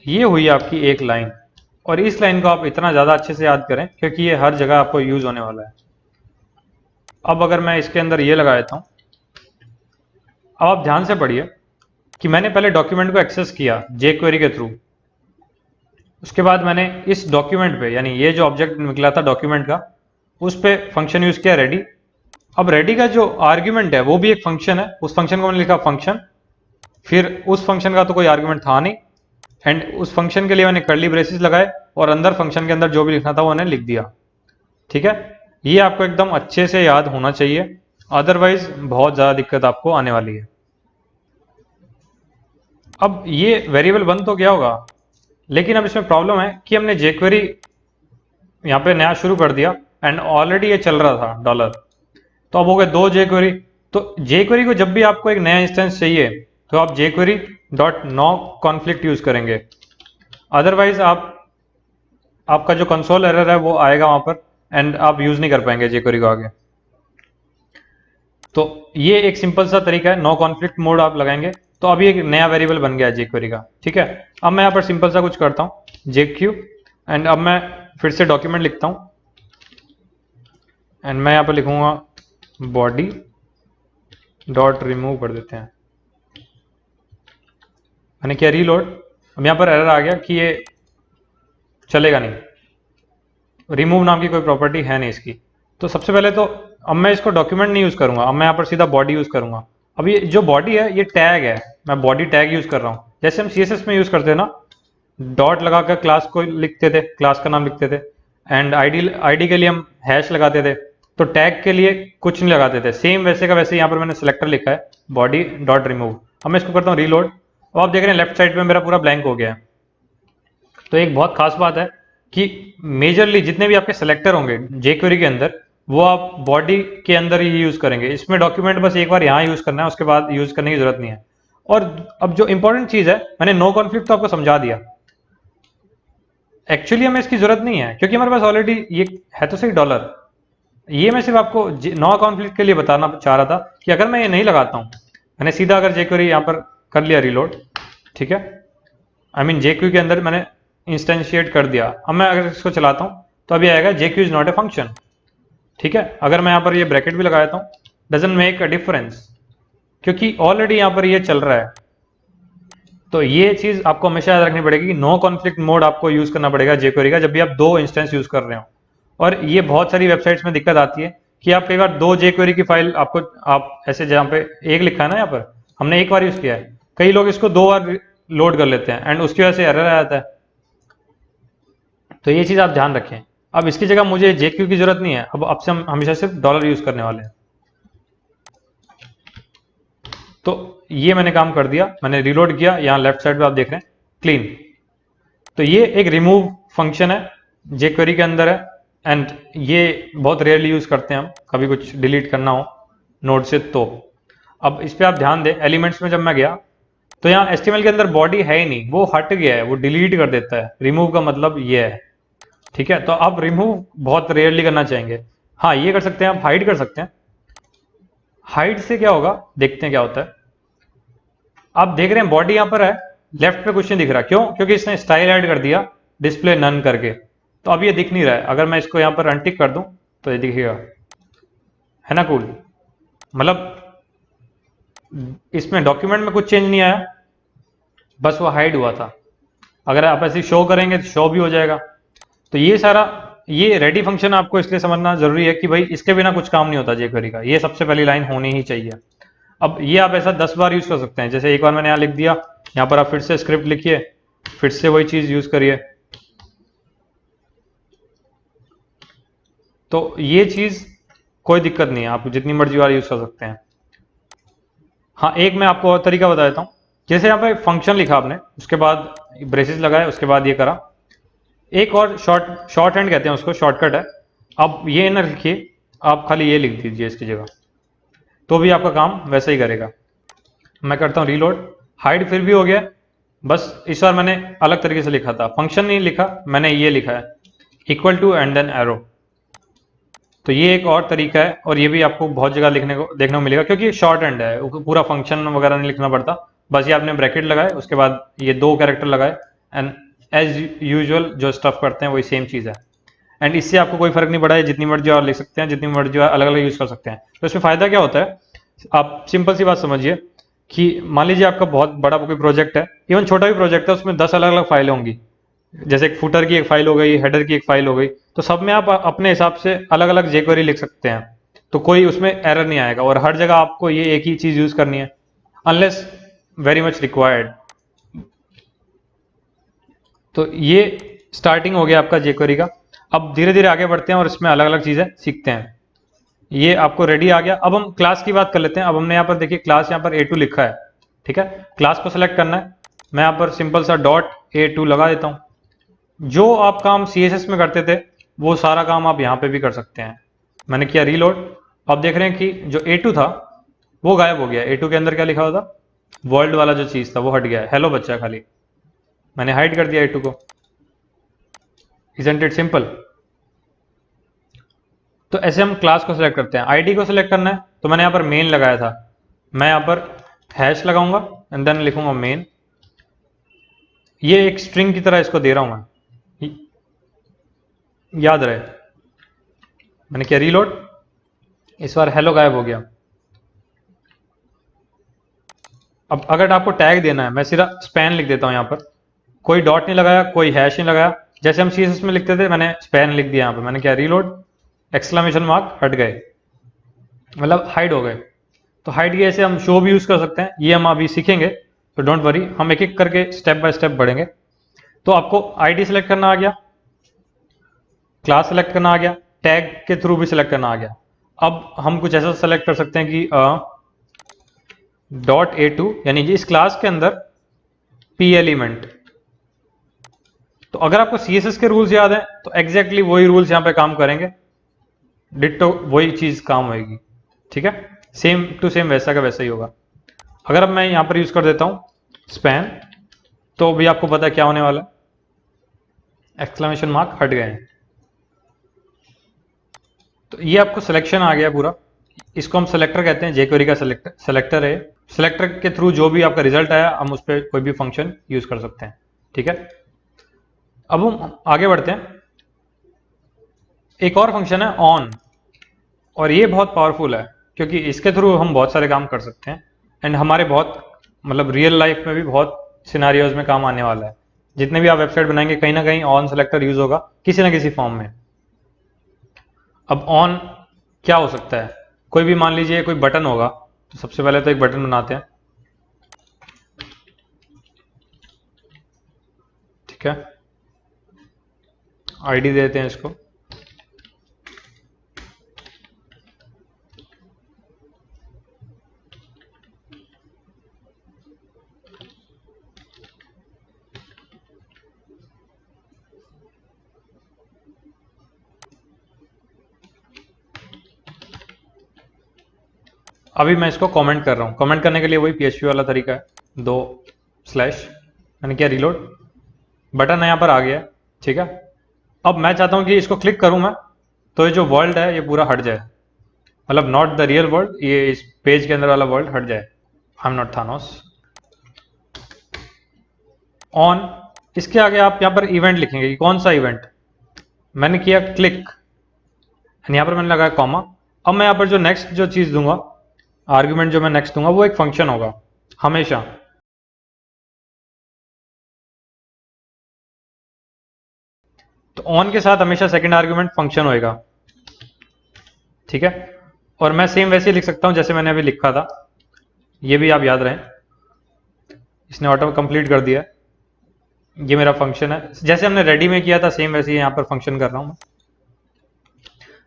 ये हुई आपकी एक लाइन, और इस लाइन को आप इतना ज़्यादा अच्छे से याद करें क्योंकि ये हर जगह आपको यूज होने वाला है। अब अगर मैं इसके अंदर ये लगा देता हूं, अब आप ध्यान से पढ़िए कि मैंने पहले डॉक्यूमेंट को एक्सेस किया jQuery के थ्रू। उसके बाद मैंने इस डॉक्यूमेंट पे, यानी ये जो ऑब्जेक्ट निकला था डॉक्यूमेंट का, उस पे फंक्शन यूज किया रेडी। अब रेडी का जो आर्ग्यूमेंट है वो भी एक फंक्शन है, उस फंक्शन को मैंने लिखा फंक्शन। फिर उस फंक्शन का तो कोई आर्ग्यूमेंट था नहीं, एंड उस फंक्शन के लिए मैंने कर्ली ब्रेसेस लगाए और अंदर फंक्शन के अंदर जो भी लिखना था वो मैंने लिख दिया, ठीक है। ये आपको एकदम अच्छे से याद होना चाहिए, अदरवाइज बहुत ज़्यादा दिक्कत आपको आने वाली है। अब ये वेरिएबल बन तो गया होगा, लेकिन अब इसमें प्रॉब्लम है कि हमने jQuery यहाँ पे नया शुरू कर दिया एंड ऑलरेडी ये चल रहा था डॉलर, तो अब हो गए 2 jQuery। तो jQuery को जब भी आपको एक नया इंस्टेंस चाहिए तो आप jQuery dot no conflict use करेंगे, अदरवाइज आपका जो कंसोल एरर है वो आएगा वहां पर एंड आप यूज नहीं कर पाएंगे jQuery को आगे। तो ये एक सिंपल सा तरीका है, नो कॉन्फ्लिक्ट मोड आप लगाएंगे तो अभी एक नया वेरिएबल बन गया jQuery का। ठीक है, अब मैं यहाँ पर सिंपल सा कुछ करता हूँ jq एंड अब मैं फिर से डॉक्यूमेंट लिखता हूँ एंड मैं यहाँ पर लिखूंगा बॉडी डॉट रिमूव कर देते हैं। मैंने किया रीलोड, अब यहाँ पर एरर आ गया कि ये चलेगा नहीं, रिमूव नाम की कोई प्रॉपर्टी है नहीं इसकी। तो सबसे पहले तो अब मैं इसको डॉक्यूमेंट नहीं यूज करूंगा, अब मैं यहाँ पर सीधा बॉडी यूज करूंगा। अब ये जो बॉडी है ये टैग है, मैं बॉडी टैग यूज कर रहा हूँ, जैसे हम CSS में यूज करते हैं ना, डॉट लगाकर क्लास को लिखते थे, क्लास का नाम लिखते थे एंड आईडी के लिए हम हैश लगाते थे, तो टैग के लिए कुछ नहीं लगाते थे। सेम वैसे का वैसे यहाँ पर मैंने सिलेक्टर लिखा है बॉडी डॉट रिमूव। अब मैं इसको करता हूँ रीलोड, अब आप देख रहे हैं लेफ्ट साइड में मेरा पूरा ब्लैंक हो गया है। तो एक बहुत खास बात है कि मेजरली जितने भी आपके सिलेक्टर होंगे jQuery के अंदर वो आप बॉडी के अंदर ही यूज करेंगे, इसमें डॉक्यूमेंट बस एक बार यहाँ यूज करना है, उसके बाद यूज करने की जरूरत नहीं है। और अब जो इंपॉर्टेंट चीज है, मैंने नो कॉन्फ्लिक्ट तो आपको समझा दिया, एक्चुअली हमें इसकी जरूरत नहीं है क्योंकि हमारे पास ऑलरेडी ये है तो सही डॉलर। ये मैं सिर्फ आपको नो कॉन्फ्लिक्ट के लिए बताना चाह रहा था कि अगर मैं ये नहीं लगाता हूँ, मैंने सीधा अगर jQuery यहाँ पर कर लिया रीलोड, ठीक है, आई मीन jQuery के अंदर मैंने इंस्टेंशिएट कर दिया, अब मैं अगर इसको चलाता हूँ तो अभी आएगा jQuery is not a function. ठीक है, अगर मैं यहाँ पर ये ब्रैकेट भी लगा देता हूँ, डजंट मेक अ डिफरेंस क्योंकि ऑलरेडी यहाँ पर ये चल रहा है। तो ये चीज आपको हमेशा याद रखनी पड़ेगी कि नो कॉन्फ्लिक्ट मोड आपको यूज करना पड़ेगा jQuery का जब भी आप 2 इंस्टेंस यूज कर रहे हो। और ये बहुत सारी वेबसाइट्स में दिक्कत आती है कि आप कई बार 2 jQuery की फाइल आपको आप ऐसे जहाँ पे एक लिखा है ना, यहाँ पर हमने एक बार यूज किया है, कई लोग इसको 2 बार लोड कर लेते हैं एंड उसकी वजह से एरर आ जाता है। तो ये चीज आप ध्यान रखें। अब इसकी जगह मुझे jQ की जरूरत नहीं है, अब से हम हमेशा सिर्फ डॉलर यूज करने वाले हैं। तो ये मैंने काम कर दिया, मैंने रीलोड किया, यहाँ लेफ्ट साइड पे आप देख रहे हैं क्लीन। तो ये एक रिमूव फंक्शन है jQuery के अंदर है एंड ये बहुत रेयरली यूज करते हैं हम, कभी कुछ डिलीट करना हो नोड से तो। अब इस पे आप ध्यान दें, एलिमेंट्स में जब मैं गया तो यहाँ HTML के अंदर बॉडी है ही नहीं, वो हट गया है, वो डिलीट कर देता है। रिमूव का मतलब ये है। ठीक है, तो आप रिमूव बहुत रेयरली करना चाहेंगे। हाँ, ये कर सकते हैं, आप हाइड कर सकते हैं। हाइड से क्या होगा देखते हैं क्या होता है। आप देख रहे हैं बॉडी यहाँ पर है, लेफ्ट पे कुछ नहीं दिख रहा, क्यों? क्योंकि इसने स्टाइल ऐड कर दिया डिस्प्ले नन करके, तो अब ये दिख नहीं रहा है। अगर मैं इसको यहाँ पर अनटिक कर दूं तो ये दिखेगा, है ना कूल। मतलब इसमें डॉक्यूमेंट में कुछ चेंज नहीं आया, बस वो हाइड हुआ था। अगर आप ऐसे शो करेंगे तो शो भी हो जाएगा। तो ये सारा ये रेडी फंक्शन आपको इसलिए समझना जरूरी है कि भाई इसके बिना कुछ काम नहीं होता jQuery का, ये सबसे पहली लाइन होनी ही चाहिए। अब ये आप ऐसा 10 बार यूज कर सकते हैं, जैसे एक बार मैंने यहाँ लिख दिया, यहाँ पर आप फिर से स्क्रिप्ट लिखिए, फिर से वही चीज यूज करिए। तो ये चीज कोई दिक्कत नहीं है, आप जितनी मर्जी बार यूज कर सकते हैं। हाँ, एक मैं आपको और तरीका बता देता हूँ। जैसे यहाँ पे फंक्शन लिखा आपने, उसके बाद ब्रेसेस लगाए, उसके बाद ये करा, एक और शॉर्ट हैंड कहते हैं उसको, शॉर्टकट है। अब ये ना लिखिए, आप खाली ये लिख दीजिए इसकी जगह, तो भी आपका काम वैसे ही करेगा। मैं करता हूँ रीलोड, हाइड फिर भी हो गया, बस इस बार मैंने अलग तरीके से लिखा था, फंक्शन नहीं लिखा, मैंने ये लिखा है equal to and then arrow. तो ये एक और तरीका है, और ये भी आपको बहुत जगह देखने को मिलेगा क्योंकि शॉर्ट हैंड है, पूरा फंक्शन वगैरह नहीं लिखना पड़ता, बस ये आपने ब्रैकेट लगाए, उसके बाद ये 2 कैरेक्टर लगाए एंड एज यूजुअल जो स्टफ करते हैं वही सेम चीज़ है। एंड इससे आपको कोई फर्क नहीं पड़ा है, जितनी मर्जी और लिख सकते हैं, जितनी मर्जी अलग अलग यूज कर सकते हैं। तो इसमें फायदा क्या होता है, आप सिंपल सी बात समझिए कि मान लीजिए आपका बहुत बड़ा कोई प्रोजेक्ट है, इवन छोटा भी प्रोजेक्ट है, उसमें 10 अलग अलग फाइलें होंगी, जैसे एक फुटर की एक फाइल हो गई, हेडर की एक फाइल हो गई, तो सब में आप अपने हिसाब से अलग अलग jQuery लिख सकते हैं, तो कोई उसमें एरर नहीं आएगा। और हर जगह आपको ये एक ही चीज यूज करनी है, अनलेस वेरी मच रिक्वायर्ड। तो ये स्टार्टिंग हो गया आपका jQuery का। अब धीरे धीरे आगे बढ़ते हैं और इसमें अलग अलग चीजें सीखते हैं। ये आपको रेडी आ गया। अब हम क्लास की बात कर लेते हैं। अब हमने यहाँ पर देखिए क्लास यहाँ पर A2 लिखा है, ठीक है, क्लास को सिलेक्ट करना है। मैं यहाँ पर सिंपल सा डॉट A2 लगा देता हूँ। जो आप काम CSS में करते थे वो सारा काम आप यहाँ पे भी कर सकते हैं। मैंने किया रीलोड, आप देख रहे हैं कि जो A2 था वो गायब हो गया। A2 के अंदर क्या लिखा हुआ था, वर्ल्ड वाला जो चीज़ था वो हट गया है, हेलो बच्चा खाली। मैंने हाइड कर दिया A2 को। Isn't it simple. तो ऐसे हम क्लास को सिलेक्ट करते हैं। आईडी को सिलेक्ट करना है तो मैंने यहाँ पर मेन लगाया था, मैं यहाँ पर हैश लगाऊंगा एंड देन लिखूंगा मेन। ये एक स्ट्रिंग की तरह इसको दे रहा हूं मैं, याद रहे। मैंने किया रीलोड, इस बार हेलो गायब हो गया। अब अगर आपको टैग देना है, मैं सीधा स्पैन लिख देता हूं यहाँ पर, कोई डॉट नहीं लगाया, कोई हैश नहीं लगाया, जैसे हम CSS में लिखते थे मैंने स्पैन लिख दिया यहाँ पर। मैंने किया रीलोड, एक्सक्लेमेशन मार्क हट गए, मतलब हाइड हो गए। तो हाइड के ऐसे हम शो भी यूज कर सकते हैं, ये हम अभी सीखेंगे, तो डोंट वरी, हम एक एक करके स्टेप बाय स्टेप बढ़ेंगे। तो आपको आईडी सेलेक्ट करना आ गया, क्लास सेलेक्ट करना आ गया, टैग के थ्रू भी सेलेक्ट करना आ गया। अब हम कुछ ऐसा सेलेक्ट कर सकते हैं कि .A2 यानी कि इस क्लास के अंदर P एलिमेंट। तो अगर आपको CSS के रूल्स याद हैं तो एग्जैक्टली वही रूल्स यहाँ पे काम करेंगे, डिट्टो वही चीज काम होगी, ठीक है, सेम टू सेम वैसा का वैसा ही होगा। अगर अब मैं यहाँ पर यूज कर देता हूँ स्पैन, तो भी आपको पता है क्या होने वाला है, एक्सक्लेमेशन मार्क हट गए हैं। तो ये आपको सिलेक्शन आ गया पूरा, इसको हम सेलेक्टर कहते हैं, jQuery का सेलेक्टर है। सेलेक्टर के थ्रू जो भी आपका रिजल्ट आया हम उस पर कोई भी फंक्शन यूज कर सकते हैं, ठीक है। अब हम आगे बढ़ते हैं, एक और फंक्शन है ऑन, और ये बहुत पावरफुल है क्योंकि इसके थ्रू हम बहुत सारे काम कर सकते हैं एंड हमारे बहुत मतलब रियल लाइफ में भी बहुत सिनारियोज में काम आने वाला है। जितने भी आप वेबसाइट बनाएंगे कहीं ना कहीं ऑन सेलेक्टर यूज होगा किसी ना किसी फॉर्म में। अब ऑन क्या हो सकता है, कोई भी मान लीजिए कोई बटन होगा, तो सबसे पहले तो एक बटन बनाते हैं, ठीक है, आईडी देते हैं इसको। अभी मैं इसको कमेंट कर रहा हूँ, कमेंट करने के लिए वही PHP वाला तरीका है, 2/ मैंने किया रीलोड, बटन यहाँ पर आ गया, ठीक है। अब मैं चाहता हूँ कि इसको क्लिक करूँ मैं, तो ये जो वर्ल्ड है ये पूरा हट जाए, मतलब नॉट द रियल वर्ल्ड, ये इस पेज के अंदर वाला वर्ल्ड हट जाए। I am not Thanos. On, इसके आगे आप यहाँ पर इवेंट लिखेंगे कि कौन सा इवेंट। मैंने किया क्लिक, यहाँ पर मैंने लगाया कॉमा। अब मैं यहाँ पर जो नेक्स्ट जो चीज़ दूंगा, आर्ग्यूमेंट जो मैं नेक्स्ट दूंगा वो एक फंक्शन होगा हमेशा। तो ऑन के साथ हमेशा सेकंड आर्ग्यूमेंट फंक्शन होएगा, ठीक है। और मैं सेम वैसे ही लिख सकता हूं जैसे मैंने अभी लिखा था, ये भी आप याद रखें, इसने ऑटो कंप्लीट कर दिया। ये मेरा फंक्शन है, जैसे हमने रेडी में किया था सेम वैसे ही यहाँ पर फंक्शन कर रहा हूं मैं।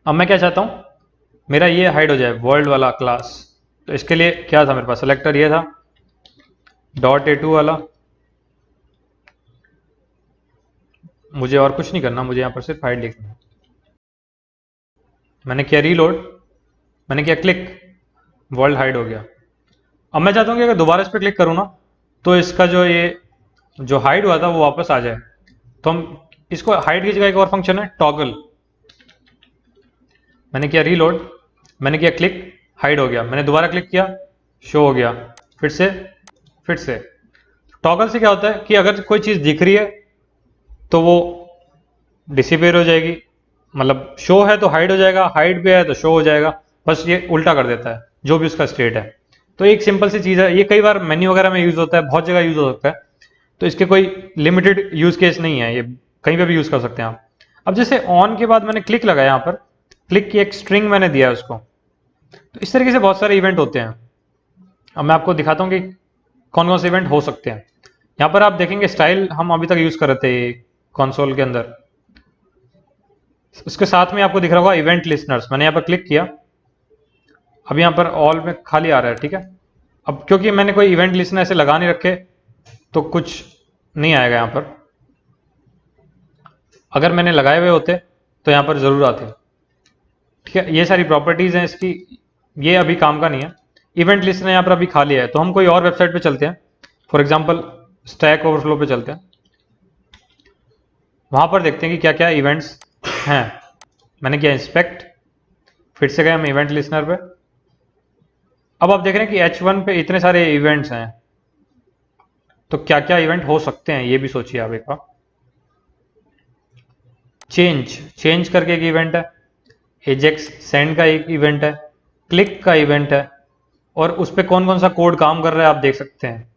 अब मैं क्या चाहता हूं, मेरा ये हाइड हो जाए वर्ल्ड वाला क्लास। तो इसके लिए क्या था मेरे पास, सेलेक्टर ये था .A2 वाला। मुझे और कुछ नहीं करना, मुझे यहाँ पर सिर्फ हाइड लिखना है। मैंने किया रीलोड, मैंने किया क्लिक, वर्ल्ड हाइड हो गया। अब मैं चाहता हूँ कि अगर दोबारा इस पर क्लिक करूँ ना, तो इसका जो ये जो हाइड हुआ था वो वापस आ जाए। तो हम इसको हाइड की जगह एक और फंक्शन है टॉगल। मैंने किया रीलोड, मैंने किया क्लिक, हाइड हो गया, मैंने दोबारा क्लिक किया, शो हो गया, फिर से। टॉगल से क्या होता है कि अगर कोई चीज़ दिख रही है तो वो डिसिपेयर हो जाएगी, मतलब शो है तो हाइड हो जाएगा, हाइड पे है तो शो हो जाएगा, बस ये उल्टा कर देता है जो भी उसका स्टेट है। तो एक सिंपल सी चीज़ है, ये कई बार मेन्यू वगैरह में यूज होता है, बहुत जगह यूज हो सकता है, तो इसके कोई लिमिटेड यूज केस नहीं है, ये कहीं पे भी यूज कर सकते हैं आप। अब जैसे ऑन के बाद मैंने क्लिक लगाया, यहाँ पर क्लिक की एक स्ट्रिंग मैंने दिया है उसको, तो इस तरीके से बहुत सारे इवेंट होते हैं। अब मैं आपको दिखाता हूँ कि कौन कौन से इवेंट हो सकते हैं। यहाँ पर आप देखेंगे स्टाइल हम अभी तक यूज कर रहे थे कंसोल के अंदर, उसके साथ में आपको दिख रहा होगा इवेंट लिस्नर्स। मैंने यहाँ पर क्लिक किया, अब यहाँ पर ऑल में खाली आ रहा है, ठीक है। अब क्योंकि मैंने कोई इवेंट लिस्नर ऐसे लगा नहीं रखे तो कुछ नहीं आएगा यहाँ पर। अगर मैंने लगाए हुए होते तो यहाँ पर ज़रूर आते हैं। ठीक है, ये सारी प्रॉपर्टीज़ हैं इसकी, ये अभी काम का नहीं है। इवेंट लिस्ट ने यहाँ पर अभी खा लिया है, तो हम कोई और वेबसाइट पे चलते हैं। फॉर एग्जांपल स्टैक ओवरफ्लो पे चलते हैं, वहाँ पर देखते हैं कि क्या क्या इवेंट्स हैं। मैंने किया इंस्पेक्ट, फिर से गए हम इवेंट लिस्नर पे। अब आप देख रहे हैं कि H1 पे इतने सारे इवेंट्स हैं, तो क्या क्या इवेंट हो सकते हैं ये भी सोचिए आप एक बार। चेंज करके एक इवेंट है, एजेक्स सेंड का एक इवेंट है, क्लिक का इवेंट है, और उस पर कौन कौन सा कोड काम कर रहा है आप देख सकते हैं।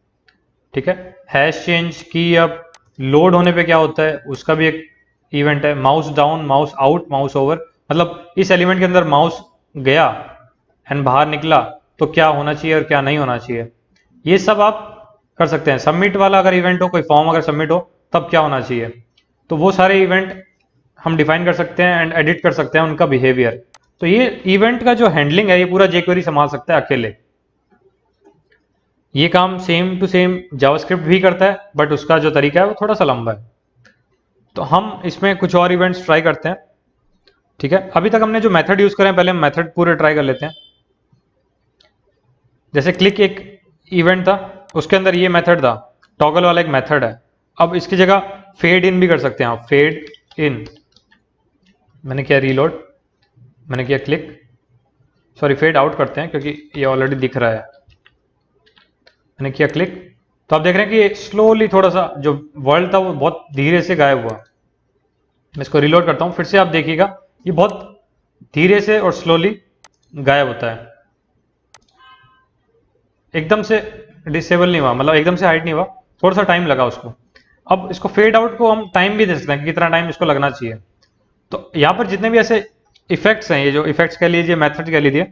ठीक है, हैश चेंज की अब लोड होने पे क्या होता है उसका भी एक इवेंट है। Mouse down, mouse out, mouse over, मतलब इस एलिमेंट के अंदर माउस गया एंड बाहर निकला तो क्या होना चाहिए और क्या नहीं होना चाहिए, ये सब आप कर सकते हैं। सबमिट वाला अगर इवेंट हो, कोई फॉर्म अगर सबमिट हो तब क्या होना चाहिए, तो वो सारे इवेंट हम डिफाइन कर सकते हैं एंड एडिट कर सकते हैं उनका बिहेवियर। तो ये इवेंट का जो हैंडलिंग है ये पूरा jQuery संभाल सकता है अकेले। ये काम सेम टू सेम जावास्क्रिप्ट भी करता है, बट उसका जो तरीका है वो थोड़ा सा लंबा है। तो हम इसमें कुछ और इवेंट्स ट्राई करते हैं। ठीक है, अभी तक हमने जो मेथड यूज करे हैं, पहले हम मेथड पूरे ट्राई कर लेते हैं। जैसे क्लिक एक इवेंट था, उसके अंदर ये मेथड था, टॉगल वाला एक मेथड है। अब इसकी जगह फेड इन भी कर सकते हैं आप, फेड इन। मैंने किया रीलोड, मैंने किया क्लिक, सॉरी फेड आउट करते हैं क्योंकि ये ऑलरेडी दिख रहा है। मैंने किया क्लिक, तो आप देख रहे हैं कि स्लोली थोड़ा सा जो वर्ल्ड था वो बहुत धीरे से गायब हुआ। मैं इसको रीलोड करता हूँ, फिर से आप देखिएगा ये बहुत धीरे से और स्लोली गायब होता है, एकदम से डिसेबल नहीं हुआ, मतलब एकदम से हाइड नहीं हुआ, थोड़ा सा टाइम लगा उसको। अब इसको फेड आउट को हम टाइम भी दे सकते हैं कि कितना टाइम इसको लगना चाहिए। तो यहाँ पर जितने भी ऐसे इफेक्ट्स हैं, ये जो इफेक्ट्स कह लीजिए, मेथड कह लीजिए,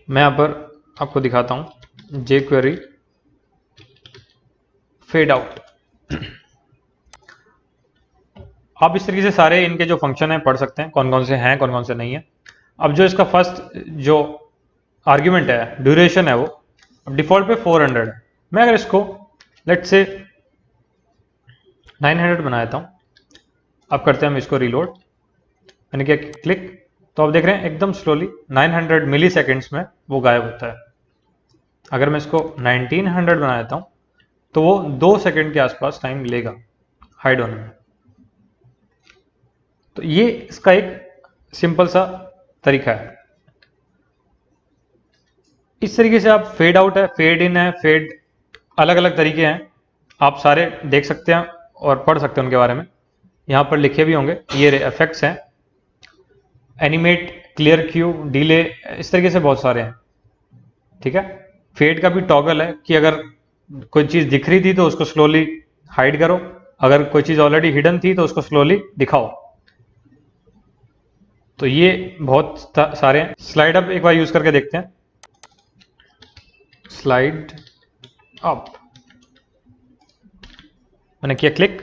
मैं यहाँ पर आपको दिखाता हूँ। jQuery फेड आउट, आप इस तरीके से सारे इनके जो फंक्शन हैं पढ़ सकते हैं, कौन कौन से हैं कौन कौन से नहीं है। अब जो इसका फर्स्ट जो आर्ग्यूमेंट है, ड्यूरेशन है, वो डिफॉल्ट पे 400 है। मैं अगर इसको लेट्स से 900 बना देता हूँ, अब करते हैं हम इसको रीलोड। मैंने किया क्लिक, तो आप देख रहे हैं एकदम स्लोली 900 मिली सेकेंड्स में वो गायब होता है। अगर मैं इसको 1900 बना देता हूँ तो वो 2 सेकेंड के आसपास टाइम लेगा हाइड होने में। तो ये इसका एक सिंपल सा तरीका है। इस तरीके से आप फेड आउट है, फेड इन है, फेड, अलग अलग तरीके हैं, आप सारे देख सकते हैं और पढ़ सकते हैं उनके बारे में, यहाँ पर लिखे भी होंगे। ये इफेक्ट्स हैं, एनिमेट, क्लियर क्यू, डिले, इस तरीके से बहुत सारे हैं। ठीक है, फेड का भी टॉगल है कि अगर कोई चीज़ दिख रही थी तो उसको स्लोली हाइड करो, अगर कोई चीज़ ऑलरेडी हिडन थी तो उसको स्लोली दिखाओ। तो ये बहुत सारे हैं। स्लाइड अप एक बार यूज करके देखते हैं। स्लाइड अप, मैंने किया क्लिक,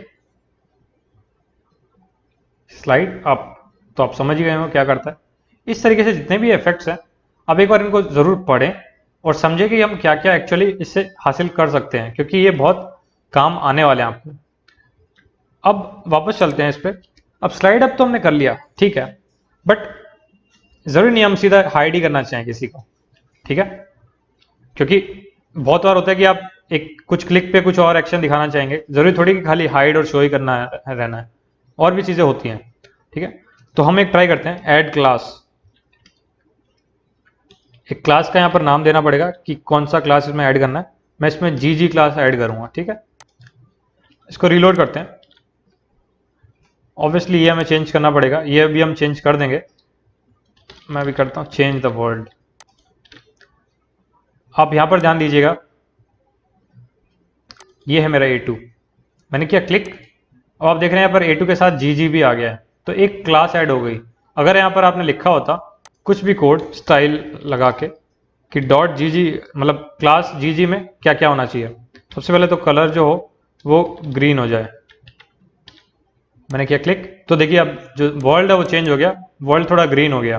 स्लाइड अप, तो आप समझ ही गए हो क्या करता है। इस तरीके से जितने भी इफेक्ट्स हैं आप एक बार इनको ज़रूर पढ़ें और समझें कि हम क्या क्या एक्चुअली इससे हासिल कर सकते हैं, क्योंकि ये बहुत काम आने वाले हैं आपको। अब वापस चलते हैं इस पर। अब स्लाइड अप तो हमने कर लिया, ठीक है, बट ज़रूरी नहीं हम सीधा हाइड ही करना चाहें किसी को। ठीक है, क्योंकि बहुत बार होता है कि आप एक कुछ क्लिक पे कुछ और एक्शन दिखाना चाहेंगे, जरूरी थोड़ी कि खाली हाइड और शो ही करना है, रहना है, और भी चीज़ें होती हैं। ठीक है, तो हम एक ट्राई करते हैं, ऐड क्लास। एक क्लास का यहाँ पर नाम देना पड़ेगा कि कौन सा क्लास इसमें ऐड करना है। मैं इसमें जी क्लास ऐड करूँगा। ठीक है, इसको रीलोड करते हैं। ऑब्वियसली ये हमें चेंज करना पड़ेगा, ये भी हम चेंज कर देंगे। मैं भी करता हूँ चेंज द वर्ल्ड। आप यहाँ पर ध्यान दीजिएगा, ये है मेरा A2, मैंने किया क्लिक, अब आप देख रहे हैं यहाँ पर A2 के साथ जी भी आ गया है, तो एक क्लास ऐड हो गई। अगर यहाँ पर आपने लिखा होता कुछ भी कोड स्टाइल लगा के कि डॉट जी, मतलब क्लास जी में क्या क्या होना चाहिए, सबसे पहले तो कलर जो हो वो ग्रीन हो जाए। मैंने किया क्लिक, तो देखिए अब जो वर्ल्ड है वो चेंज हो गया, वर्ल्ड थोड़ा ग्रीन हो गया।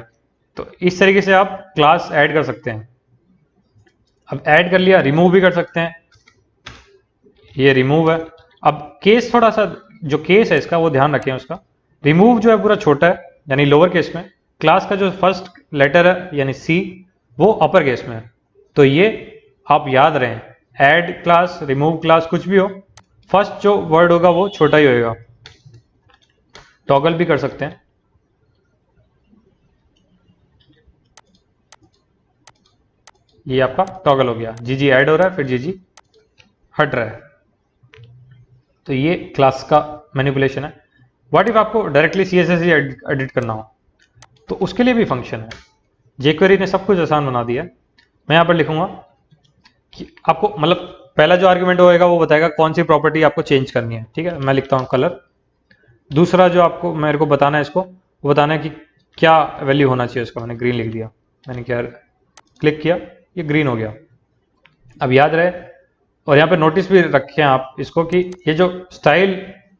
तो इस तरीके से आप क्लास ऐड कर सकते हैं। अब ऐड कर लिया, रिमूव भी कर सकते हैं, ये रिमूव है। अब केस थोड़ा सा, जो केस है इसका वो ध्यान रखें उसका, रिमूव जो है पूरा छोटा है यानी लोअर केस में, क्लास का जो फर्स्ट लेटर है यानी सी वो अपर केस में है। तो ये आप याद रहें, ऐड क्लास, रिमूव क्लास, कुछ भी हो, फर्स्ट जो वर्ड होगा वो छोटा ही होएगा। टॉगल भी कर सकते हैं। ये आपका टॉगल हो गया, जीजी ऐड हो रहा है फिर जीजी हट रहा है। तो ये क्लास का मैनिपुलेशन है। व्हाट इफ आपको डायरेक्टली सीएसएस ही एडिट करना हो, तो उसके लिए भी फंक्शन है। जेक्वेरी ने सब कुछ आसान बना दिया। मैं यहाँ पर लिखूंगा कि आपको मतलब पहला जो आर्गुमेंट होएगा वो बताएगा कौन सी प्रॉपर्टी आपको चेंज करनी है, ठीक है। मैं लिखता हूँ कलर। दूसरा जो आपको मेरे को बताना है, इसको वो बताना है कि क्या वैल्यू होना चाहिए उसका। मैंने ग्रीन लिख दिया, मैंने क्या क्लिक किया, ये ग्रीन हो गया। अब याद रहे, और यहाँ पे नोटिस भी रखें आप इसको कि ये जो स्टाइल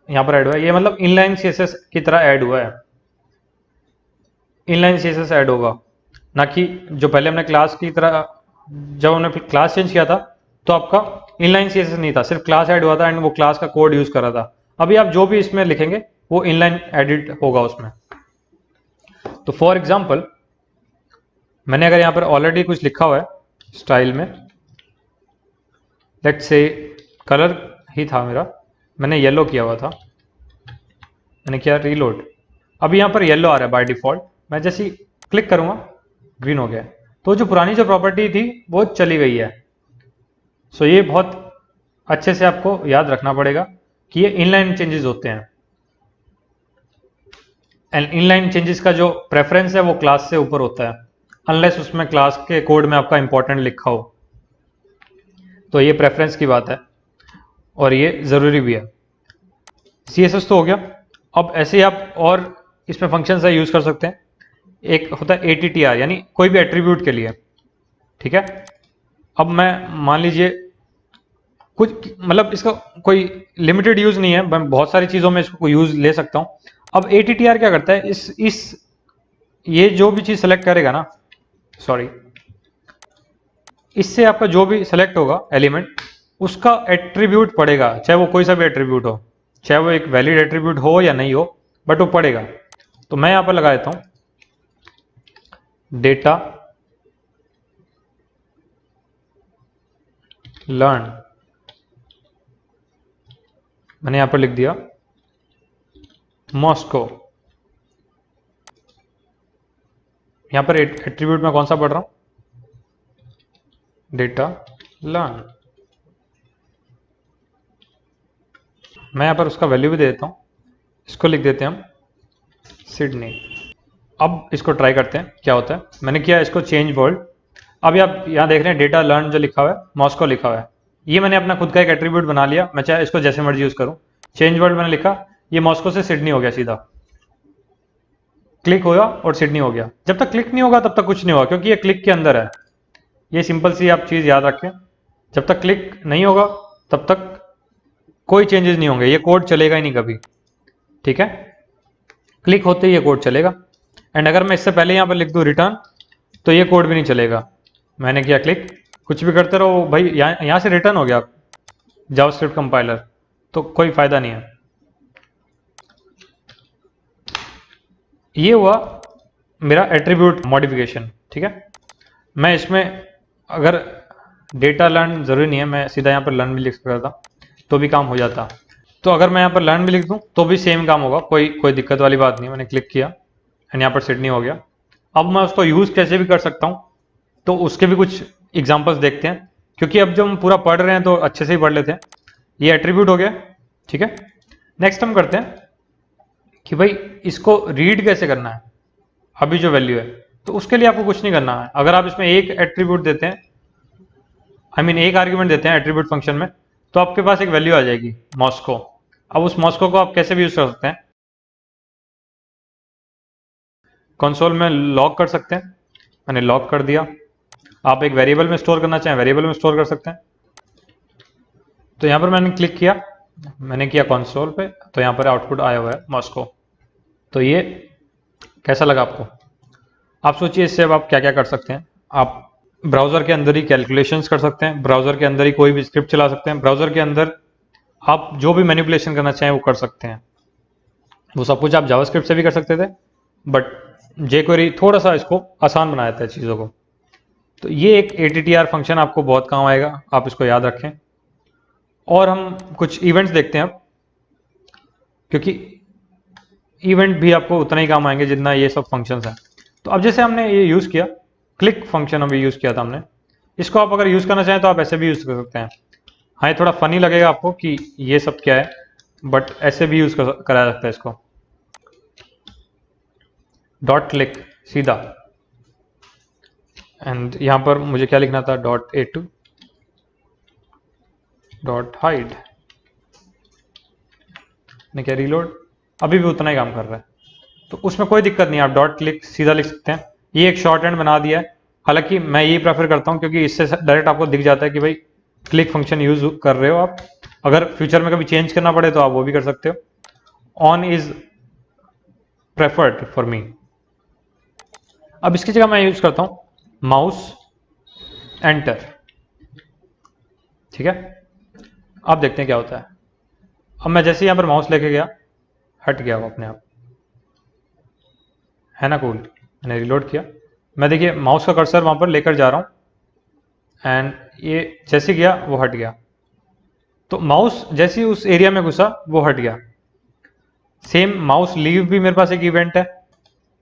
यहाँ पर ऐड हुआ है ये मतलब इनलाइन सीएसएस की तरह ऐड हुआ है। इनलाइन सीएसएस ऐड होगा, ना कि जो पहले हमने क्लास की तरह, जब हमने क्लास चेंज किया था तो आपका इनलाइन सीएसएस नहीं था, सिर्फ क्लास ऐड हुआ था एंड वो क्लास का कोड यूज कर रहा था। अभी आप जो भी इसमें लिखेंगे वो इनलाइन एडिट होगा उसमें। तो फॉर एग्जाम्पल मैंने अगर यहाँ पर ऑलरेडी कुछ लिखा हुआ है स्टाइल में, लेट्स से कलर ही था मेरा, मैंने येलो किया हुआ था, मैंने किया रीलोड। अभी यहाँ पर येलो आ रहा है बाय डिफॉल्ट, मैं जैसे ही क्लिक करूंगा ग्रीन हो गया। तो जो पुरानी जो प्रॉपर्टी थी वो चली गई है। सो ये बहुत अच्छे से आपको याद रखना पड़ेगा कि ये इनलाइन चेंजेस होते हैं। एंड इनलाइन चेंजेस का जो प्रेफरेंस है वो क्लास से ऊपर होता है, अनलेस उसमें क्लास के कोड में आपका इंपॉर्टेंट लिखा हो। तो ये प्रेफरेंस की बात है और ये ज़रूरी भी है। CSS तो हो गया। अब ऐसे ही आप और इसमें फंक्शन है यूज़ कर सकते हैं। एक होता है ATTR यानी कोई भी एट्रीब्यूट के लिए, ठीक है। अब मैं मान लीजिए कुछ मतलब इसका कोई लिमिटेड यूज़ नहीं है, मैं बहुत सारी चीज़ों में इसको यूज़ ले सकता हूँ। अब ATTR क्या करता है, इस ये जो भी चीज़ सेलेक्ट करेगा ना, सॉरी, इससे आपका जो भी सेलेक्ट होगा एलिमेंट उसका एट्रीब्यूट पड़ेगा, चाहे वो कोई सा भी एट्रीब्यूट हो, चाहे वो एक वैलिड एट्रीब्यूट हो या नहीं हो, बट वो पड़ेगा। तो मैं यहां पर लगा देता हूं डेटा लर्न, मैंने यहां पर लिख दिया मॉस्को। यहां पर एट्रीब्यूट में कौन सा पढ़ रहा हूं, डेटा लर्न। मैं यहां पर उसका वैल्यू भी दे देता हूं, इसको लिख देते हैं हम सिडनी। अब इसको ट्राई करते हैं क्या होता है। मैंने किया इसको चेंज वर्ल्ड। अभी आप यहाँ देख रहे हैं डेटा लर्न जो लिखा हुआ है मॉस्को लिखा हुआ है, ये मैंने अपना खुद का एक एट्रीब्यूट बना लिया। मैं चाहे इसको जैसे मर्जी यूज करूँ। चेंज वर्ल्ड मैंने लिखा, ये मॉस्को से सिडनी हो गया, सीधा क्लिक होगा और सिडनी हो गया। जब तक क्लिक नहीं होगा तब तक कुछ नहीं होगा क्योंकि ये क्लिक के अंदर है। ये सिंपल सी आप चीज़ याद रखें, जब तक क्लिक नहीं होगा तब तक कोई चेंजेस नहीं होंगे, ये कोड चलेगा ही नहीं कभी, ठीक है। क्लिक होते ही ये कोड चलेगा। एंड अगर मैं इससे पहले यहाँ पर लिख दूँ रिटर्न तो ये कोड भी नहीं चलेगा। मैंने किया क्लिक, कुछ भी करते रहो भाई, यहाँ से रिटर्न हो गया जावास्क्रिप्ट कंपाइलर, तो कोई फायदा नहीं है। ये हुआ मेरा एट्रीब्यूट मॉडिफिकेशन, ठीक है। मैं इसमें अगर डेटा लर्न जरूरी नहीं है, मैं सीधा यहाँ पर लर्न भी लिख सकता था तो भी काम हो जाता। तो अगर मैं यहाँ पर लर्न भी लिख दूँ तो भी सेम काम होगा, कोई दिक्कत वाली बात नहीं। मैंने क्लिक किया एंड यहाँ पर सिडनी हो गया। अब मैं उसको यूज़ कैसे भी कर सकता हूँ तो उसके भी कुछ एग्जांपल्स देखते हैं, क्योंकि अब जब हम पूरा पढ़ रहे हैं तो अच्छे से ही पढ़ लेते हैं। ये एट्रीब्यूट हो गया, ठीक है। नेक्स्ट हम करते हैं कि भाई इसको रीड कैसे करना है, अभी जो वैल्यू है। तो उसके लिए आपको कुछ नहीं करना है। अगर आप इसमें एक एट्रीब्यूट देते हैं, एक आर्ग्यूमेंट देते हैं एट्रीब्यूट फंक्शन में, तो आपके पास एक वैल्यू आ जाएगी मॉस्को। अब उस मॉस्को को आप कैसे भी यूज कर सकते हैं, कंसोल में लॉग कर सकते हैं। मैंने लॉग कर दिया। आप एक वेरिएबल में स्टोर करना चाहें वेरिएबल में स्टोर कर सकते हैं। तो यहाँ पर मैंने क्लिक किया, मैंने किया कंसोल पे, तो यहाँ पर आउटपुट आया हुआ है मॉस्को। तो ये कैसा लगा आपको? आप सोचिए इससे अब आप क्या क्या कर सकते हैं। आप ब्राउज़र के अंदर ही कैलकुलेशंस कर सकते हैं, ब्राउज़र के अंदर ही कोई भी स्क्रिप्ट चला सकते हैं, ब्राउज़र के अंदर आप जो भी मैनिपुलेशन करना चाहें वो कर सकते हैं। वो सब कुछ आप जावास्क्रिप्ट से भी कर सकते थे, बट jQuery थोड़ा सा इसको आसान बना देता है चीज़ों को। तो ये एक ATTR फंक्शन आपको बहुत काम आएगा, आप इसको याद रखें। और हम कुछ इवेंट्स देखते हैं अब, क्योंकि इवेंट भी आपको उतना ही काम आएंगे जितना ये सब फंक्शंस हैं। तो अब जैसे हमने ये यूज़ किया, क्लिक फंक्शन अभी यूज़ किया था हमने, इसको आप अगर यूज़ करना चाहें तो आप ऐसे भी यूज़ कर सकते हैं। हाँ, ये थोड़ा फनी लगेगा आपको कि ये सब क्या है, बट ऐसे भी यूज़ करा सकता है इसको। डॉट क्लिक सीधा, एंड यहाँ पर मुझे क्या लिखना था, डॉट A2 डॉट हाइड, ने क्या रीलोड, अभी भी उतना ही काम कर रहा है। तो उसमें कोई दिक्कत नहीं, आप डॉट क्लिक सीधा लिख सकते हैं। ये एक शॉर्ट हैंड बना दिया है, हालांकि मैं ये प्रेफर करता हूँ क्योंकि इससे डायरेक्ट आपको दिख जाता है कि भाई क्लिक फंक्शन यूज कर रहे हो आप। अगर फ्यूचर में कभी चेंज करना पड़े तो आप वो भी कर सकते हो। On is preferred for me. अब इसकी जगह मैं यूज करता हूं माउस एंटर, ठीक है। अब देखते हैं क्या होता है। अब मैं जैसे यहां पर माउस लेके गया, हट गया वो अपने आप, है ना कूल। मैंने रिलोड किया, मैं देखिए माउस का कर्सर वहां पर लेकर जा रहा हूं, एंड ये जैसे गया वो हट गया। तो माउस जैसे ही उस एरिया में घुसा वो हट गया। सेम माउस लीव भी मेरे पास एक इवेंट है,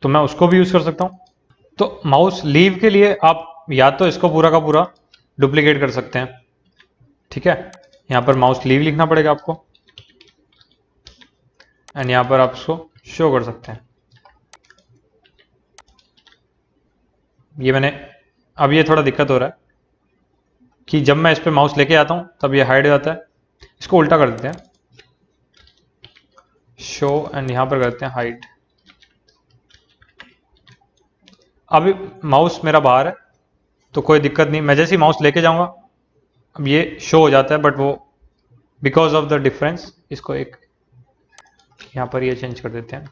तो मैं उसको भी यूज कर सकता हूं। तो माउस लीव के लिए आप या तो इसको पूरा का पूरा डुप्लीकेट कर सकते हैं, ठीक है। यहां पर माउस लीव लिखना पड़ेगा आपको, एंड यहां पर आप इसको शो कर सकते हैं। ये मैंने, अब ये थोड़ा दिक्कत हो रहा है कि जब मैं इस पर माउस लेके आता हूं तब ये हाइड हो जाता है। इसको उल्टा कर देते हैं, शो, एंड यहां पर करते हैं हाइड। अभी माउस मेरा बाहर है तो कोई दिक्कत नहीं, मैं जैसे ही माउस लेके जाऊंगा अब ये शो हो जाता है, बट वो बिकॉज ऑफ द डिफरेंस, इसको एक यहां पर ये चेंज कर देते हैं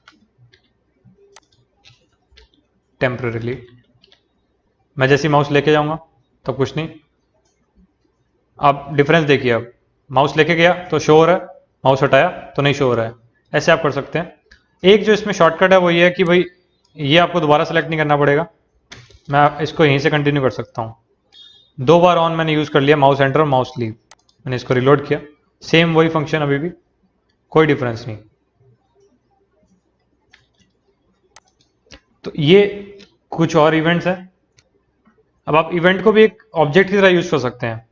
टेम्पररीली। मैं जैसे ही माउस लेके जाऊंगा तो कुछ नहीं, आप डिफरेंस देखिए। अब माउस लेके गया तो शो हो रहा है, माउस हटाया तो नहीं शो हो रहा है। ऐसे आप कर सकते हैं। एक जो इसमें शॉर्टकट है वो ये है कि भाई ये आपको दोबारा सेलेक्ट नहीं करना पड़ेगा, मैं इसको यहीं से कंटिन्यू कर सकता हूँ। 2 बार ऑन मैंने यूज़ कर लिया, माउस एंटर और माउस लीव। मैंने इसको रिलोड किया, सेम वही फंक्शन, अभी भी कोई डिफरेंस नहीं। तो ये कुछ और इवेंट्स हैं। अब आप इवेंट को भी एक ऑब्जेक्ट की तरह यूज कर सकते हैं।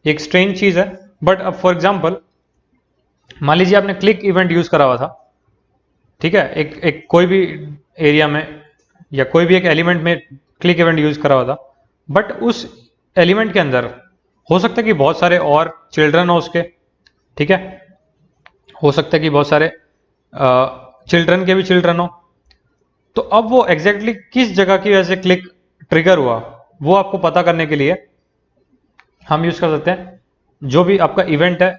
एक स्ट्रेंज चीज़ है, बट अब फॉर एग्जाम्पल मान लीजिए आपने क्लिक इवेंट यूज करा हुआ था, ठीक है, एक कोई भी एरिया में या कोई भी एक एलिमेंट में क्लिक इवेंट यूज करा हुआ था, बट उस एलिमेंट के अंदर हो सकता है कि बहुत सारे और चिल्ड्रन हो उसके, ठीक है। हो सकता है कि बहुत सारे चिल्ड्रन के भी चिल्ड्रन हो। तो अब वो एग्जैक्टली किस जगह की वजह से क्लिक ट्रिगर हुआ, वो आपको पता करने के लिए हम यूज कर सकते हैं जो भी आपका इवेंट है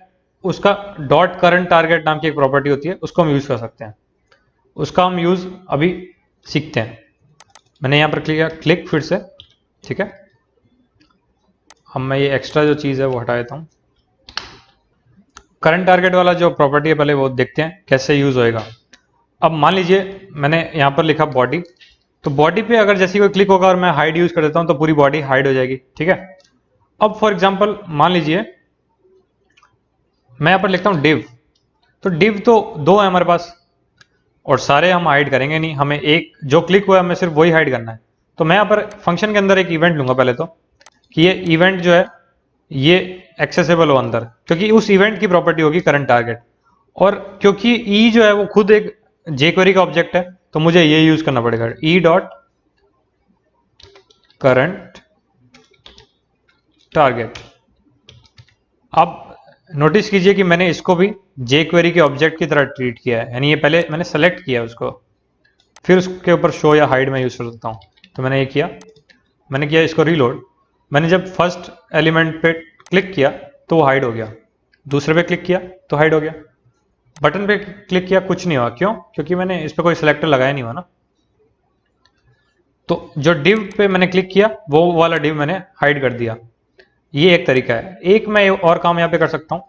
उसका डॉट करंट टारगेट नाम की एक प्रॉपर्टी होती है, उसको हम यूज कर सकते हैं। उसका हम यूज अभी सीखते हैं। मैंने यहां पर क्लिक फिर से, ठीक है। अब मैं ये एक्स्ट्रा जो चीज़ है वो हटा देता हूँ। करंट टारगेट वाला जो प्रॉपर्टी है पहले वो देखते हैं कैसे यूज होएगा। अब मान लीजिए मैंने यहां पर लिखा बॉडी, तो बॉडी पे अगर जैसी कोई क्लिक होगा और मैं हाइड यूज कर देता हूं तो पूरी बॉडी हाइड हो जाएगी, ठीक है। अब फॉर एग्जांपल मान लीजिए मैं यहां पर लिखता हूं डिव, तो डिव तो 2 है हमारे पास और सारे हम हाइड करेंगे नहीं, हमें एक जो क्लिक हुआ है हमें सिर्फ वही हाइड करना है। तो मैं यहां पर फंक्शन के अंदर एक इवेंट लूंगा पहले तो, कि ये इवेंट जो है ये एक्सेसिबल हो अंदर, क्योंकि उस इवेंट की प्रॉपर्टी होगी करंट टारगेट। और क्योंकि ई जो है वो खुद एक jQuery का ऑब्जेक्ट है तो मुझे ये यूज करना पड़ेगा, ई डॉट करंट टारगेट। अब नोटिस कीजिए कि मैंने इसको भी jQuery के ऑब्जेक्ट की तरह ट्रीट किया है, यानी ये पहले मैंने सेलेक्ट किया उसको, फिर उसके ऊपर शो या हाइड में यूज कर सकता हूँ। तो मैंने ये किया, मैंने किया इसको रीलोड। मैंने जब फर्स्ट एलिमेंट पे क्लिक किया तो वो हाइड हो गया, दूसरे पे क्लिक किया तो हाइड हो गया, बटन पे क्लिक किया कुछ नहीं हुआ। क्यों? क्योंकि मैंने इस पर कोई सिलेक्टर लगाया नहीं हुआ ना। तो जो डिव पे मैंने क्लिक किया वो वाला डिव मैंने हाइड कर दिया। ये एक तरीका है। एक मैं और काम यहाँ पे कर सकता हूँ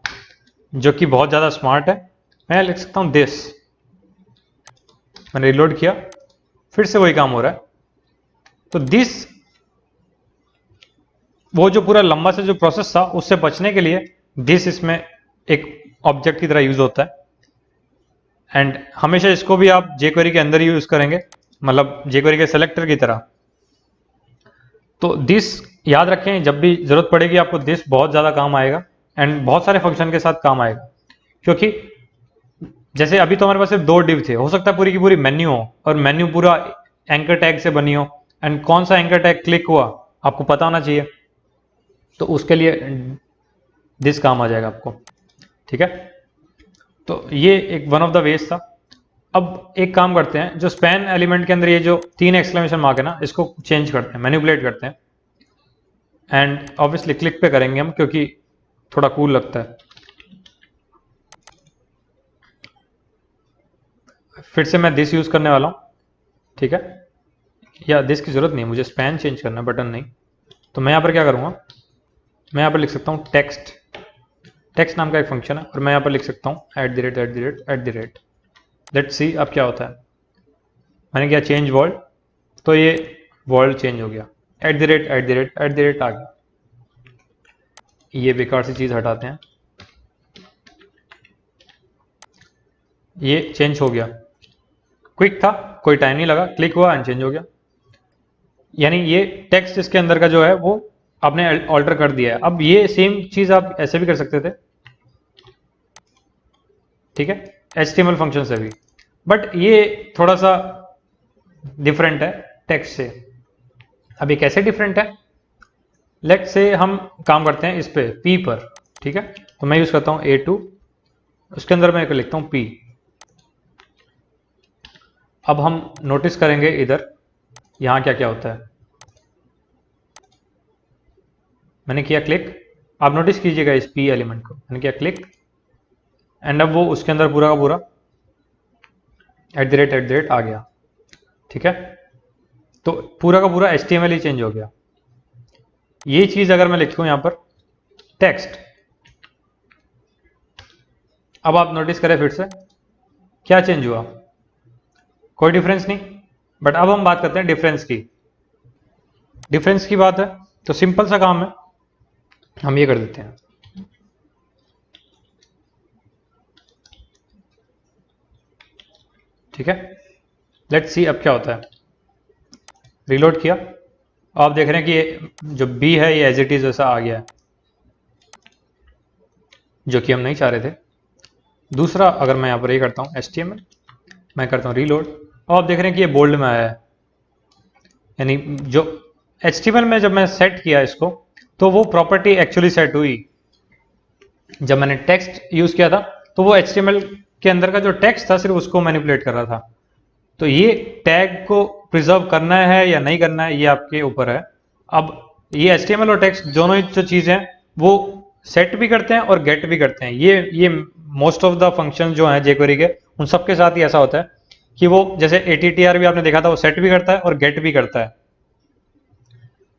जो कि बहुत ज़्यादा स्मार्ट है। मैं लिख सकता हूँ दिस, मैंने रिलोड किया, फिर से वही काम हो रहा है। तो वो जो पूरा लंबा से जो प्रोसेस था उससे बचने के लिए दिस इसमें एक ऑब्जेक्ट की तरह यूज होता है। एंड हमेशा इसको भी आप jQuery के अंदर ही यूज करेंगे, मतलब jQuery के सेलेक्टर की तरह। तो दिस याद रखें, जब भी जरूरत पड़ेगी आपको दिस बहुत ज़्यादा काम आएगा एंड बहुत सारे फंक्शन के साथ काम आएगा। क्योंकि जैसे अभी तो हमारे पास सिर्फ 2 डिव थे, हो सकता है पूरी की पूरी मेन्यू हो और मेन्यू पूरा एंकर टैग से बनी हो, एंड कौन सा एंकर टैग क्लिक हुआ आपको पता होना चाहिए, तो उसके लिए दिस काम आ जाएगा आपको। ठीक है, तो ये एक वन ऑफ द वेज था। अब एक काम करते हैं, जो स्पैन एलिमेंट के अंदर ये जो 3 एक्सक्लेमेशन मार्क है ना, इसको चेंज करते हैं, मैनिपुलेट करते हैं। एंड ऑब्वियसली क्लिक पे करेंगे हम, क्योंकि थोड़ा कूल लगता है। फिर से मैं दिस यूज करने वाला हूँ, ठीक है, या दिस की जरूरत नहीं है, मुझे स्पैन चेंज करना है, बटन नहीं। तो मैं यहाँ पर क्या करूँगा, मैं यहाँ पर लिख सकता हूँ टेक्स्ट नाम का एक फंक्शन है, और मैं यहाँ पर लिख सकता हूँ @ लेट्स सी अब क्या होता है। मैंने किया चेंज वर्ल्ड, तो ये वर्ल्ड चेंज हो गया, @ आ गया। ये बेकार सी चीज़ हटाते हैं, ये चेंज हो गया, क्विक था, कोई टाइम नहीं लगा, क्लिक हुआ एंड चेंज हो गया। यानी ये टेक्स्ट इसके अंदर का जो है वो आपने ऑल्टर कर दिया है। अब ये सेम चीज़ आप ऐसे भी कर सकते थे, ठीक है, HTML फंक्शन से भी, बट ये थोड़ा सा डिफरेंट है टेक्स्ट से। अब ये कैसे डिफरेंट है, लेट्स से हम काम करते हैं इस पे P पर, ठीक है। तो मैं यूज करता हूँ A2, उसके अंदर मैं लिखता हूँ P। अब हम नोटिस करेंगे इधर यहाँ क्या क्या होता है। मैंने किया क्लिक, आप नोटिस कीजिएगा इस P एलिमेंट को, मैंने किया क्लिक एंड अब वो उसके अंदर पूरा का पूरा @ आ गया, ठीक है। तो पूरा का पूरा HTML ही चेंज हो गया। ये चीज अगर मैं लिखूं यहां पर टेक्स्ट, अब आप नोटिस करें फिर से क्या चेंज हुआ, कोई डिफरेंस नहीं। बट अब हम बात करते हैं डिफरेंस की बात है, तो सिंपल सा काम है, हम ये कर देते हैं, ठीक है। लेट्स सी अब क्या होता है। रिलोड किया, आप देख रहे हैं कि ये जो B है ये एज इट इज वैसा आ गया है, जो कि हम नहीं चाह रहे थे। दूसरा, अगर मैं यहाँ पर ये करता हूँ HTML, मैं करता हूँ रीलोड, और आप देख रहे हैं कि ये बोल्ड में आया है। यानी जो HTML में जब मैं सेट किया इसको, तो वो प्रॉपर्टी एक्चुअली सेट हुई। जब मैंने टेक्स्ट यूज किया था तो वो HTML के अंदर का जो टेक्स्ट था सिर्फ उसको मैनिपुलेट कर रहा था। तो ये टैग को प्रिजर्व करना है या नहीं करना है, ये आपके ऊपर है। अब ये HTML और टेक्स्ट दोनों ही जो चीज़ें हैं वो सेट भी करते हैं और गेट भी करते हैं। ये मोस्ट ऑफ द फंक्शन जो हैं jQuery के, उन सबके साथ ही ऐसा होता है कि वो जैसे ATTR भी आपने देखा था, वो सेट भी करता है और गेट भी करता है।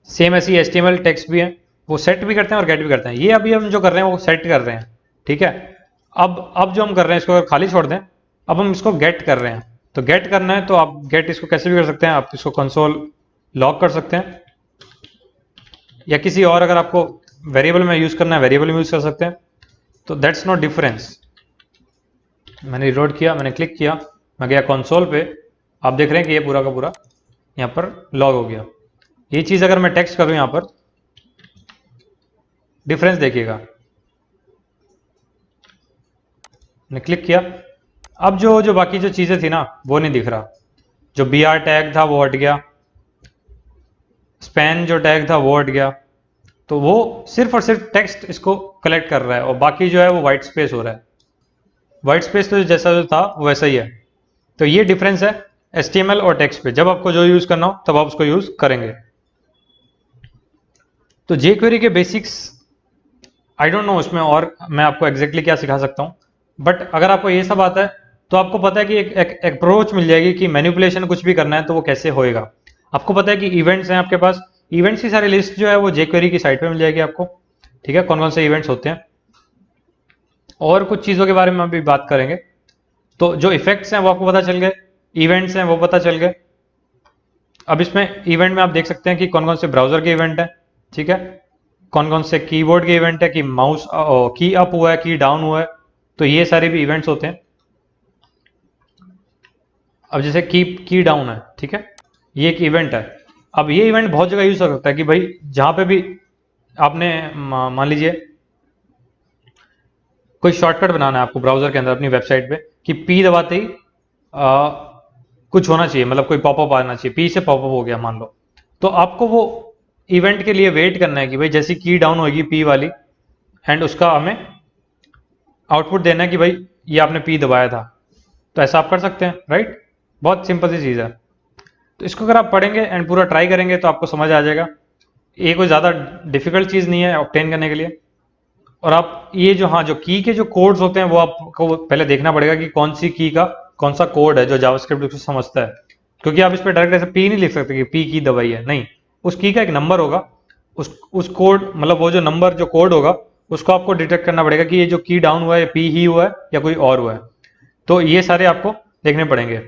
सेम ऐसी HTML टेक्स्ट भी है, वो सेट भी करते हैं और गेट भी करते हैं। ये अभी हम जो कर रहे हैं वो सेट कर रहे हैं, ठीक है। अब जो हम कर रहे हैं इसको अगर खाली छोड़ दें, अब हम इसको गेट कर रहे हैं। तो गेट करना है तो आप गेट इसको कैसे भी कर सकते हैं, आप इसको कंसोल लॉग कर सकते हैं, या किसी और अगर आपको वेरिएबल में यूज करना है वेरिएबल में यूज कर सकते हैं। तो दैट्स नॉट डिफरेंस। मैंने रिलोड किया, मैंने क्लिक किया, मैं गया कंसोल पे, आप देख रहे हैं कि ये पूरा का पूरा यहाँ पर लॉग हो गया। ये चीज अगर मैं टेक्स्ट करूं यहाँ पर, डिफरेंस देखिएगा, मैंने क्लिक किया, अब जो बाकी जो चीजें थी ना वो नहीं दिख रहा। जो BR टैग था वो हट गया, स्पैन जो टैग था वो हट गया। तो वो सिर्फ और सिर्फ टेक्स्ट इसको कलेक्ट कर रहा है, और बाकी जो है वो वाइट स्पेस हो रहा है। वाइट स्पेस तो जैसा जो था वैसा ही है। तो ये डिफरेंस है HTML और टेक्स्ट पे। जब आपको जो यूज करना हो तब आप उसको यूज करेंगे। तो jQuery के बेसिक्स आई डोंट नो उसमें और मैं आपको एग्जैक्टली क्या सिखा सकता हूँ, बट अगर आपको ये सब आता है तो आपको पता है कि एक अप्रोच मिल जाएगी कि मैनिपुलेशन कुछ भी करना है तो वो कैसे होएगा। आपको पता है कि इवेंट्स हैं आपके पास, इवेंट्स की सारी लिस्ट जो है वो jQuery की साइट पे मिल जाएगी आपको, ठीक है, कौन कौन से इवेंट्स होते हैं। और कुछ चीज़ों के बारे में अभी बात करेंगे। तो जो इफेक्ट्स हैं वो आपको पता चल गए, इवेंट्स हैं वो पता चल गए। अब इसमें इवेंट में आप देख सकते हैं कि कौन कौन से ब्राउजर के इवेंट है, ठीक है, कौन कौन से कीबोर्ड के इवेंट है कि माउस की अप हुआ है, की डाउन हुआ है, तो ये सारे भी इवेंट्स होते हैं। अब जैसे की डाउन है, ठीक है, ये एक इवेंट है। अब ये इवेंट बहुत जगह यूज हो सकता है कि भाई जहां पे भी आपने मान लीजिए कोई शॉर्टकट बनाना है आपको ब्राउजर के अंदर अपनी वेबसाइट पे कि पी दबाते ही कुछ होना चाहिए, मतलब कोई पॉपअप आना चाहिए, पी से पॉपअप हो गया मान लो, तो आपको वो इवेंट के लिए वेट करना है कि भाई जैसी की डाउन होगी पी वाली एंड उसका हमें आउटपुट देना है कि भाई ये आपने पी दबाया था। तो ऐसा आप कर सकते हैं, राइट। बहुत सिंपल सी चीज़ है। तो इसको अगर आप पढ़ेंगे एंड पूरा ट्राई करेंगे तो आपको समझ आ जाएगा। ये कोई ज़्यादा डिफिकल्ट चीज़ नहीं है ऑब्टेन करने के लिए। और आप ये जो हाँ जो की के जो कोड्स होते हैं वो आपको पहले देखना पड़ेगा कि कौन सी की का कौन सा कोड है जो जावास्क्रिप्ट उसको समझता है, क्योंकि आप इस पर डायरेक्ट ऐसे पी नहीं लिख सकते कि पी की दवाई है, नहीं, उस की का एक नंबर होगा, उस कोड मतलब वो जो नंबर जो कोड होगा उसको आपको डिटेक्ट करना पड़ेगा कि ये जो की डाउन हुआ है पी ही हुआ है या कोई और हुआ है। तो ये सारे आपको देखने पड़ेंगे।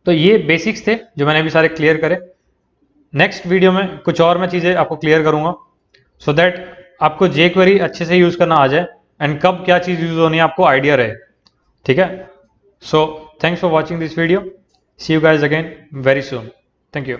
तो ये बेसिक्स थे जो मैंने अभी सारे क्लियर करे। नेक्स्ट वीडियो में कुछ और मैं चीज़ें आपको क्लियर करूंगा सो दैट आपको जे क्वेरी अच्छे से यूज़ करना आ जाए एंड कब क्या चीज़ यूज़ होनी है आपको आइडिया रहे, ठीक है। So thanks for watching this video, see you guys again very soon, thank you.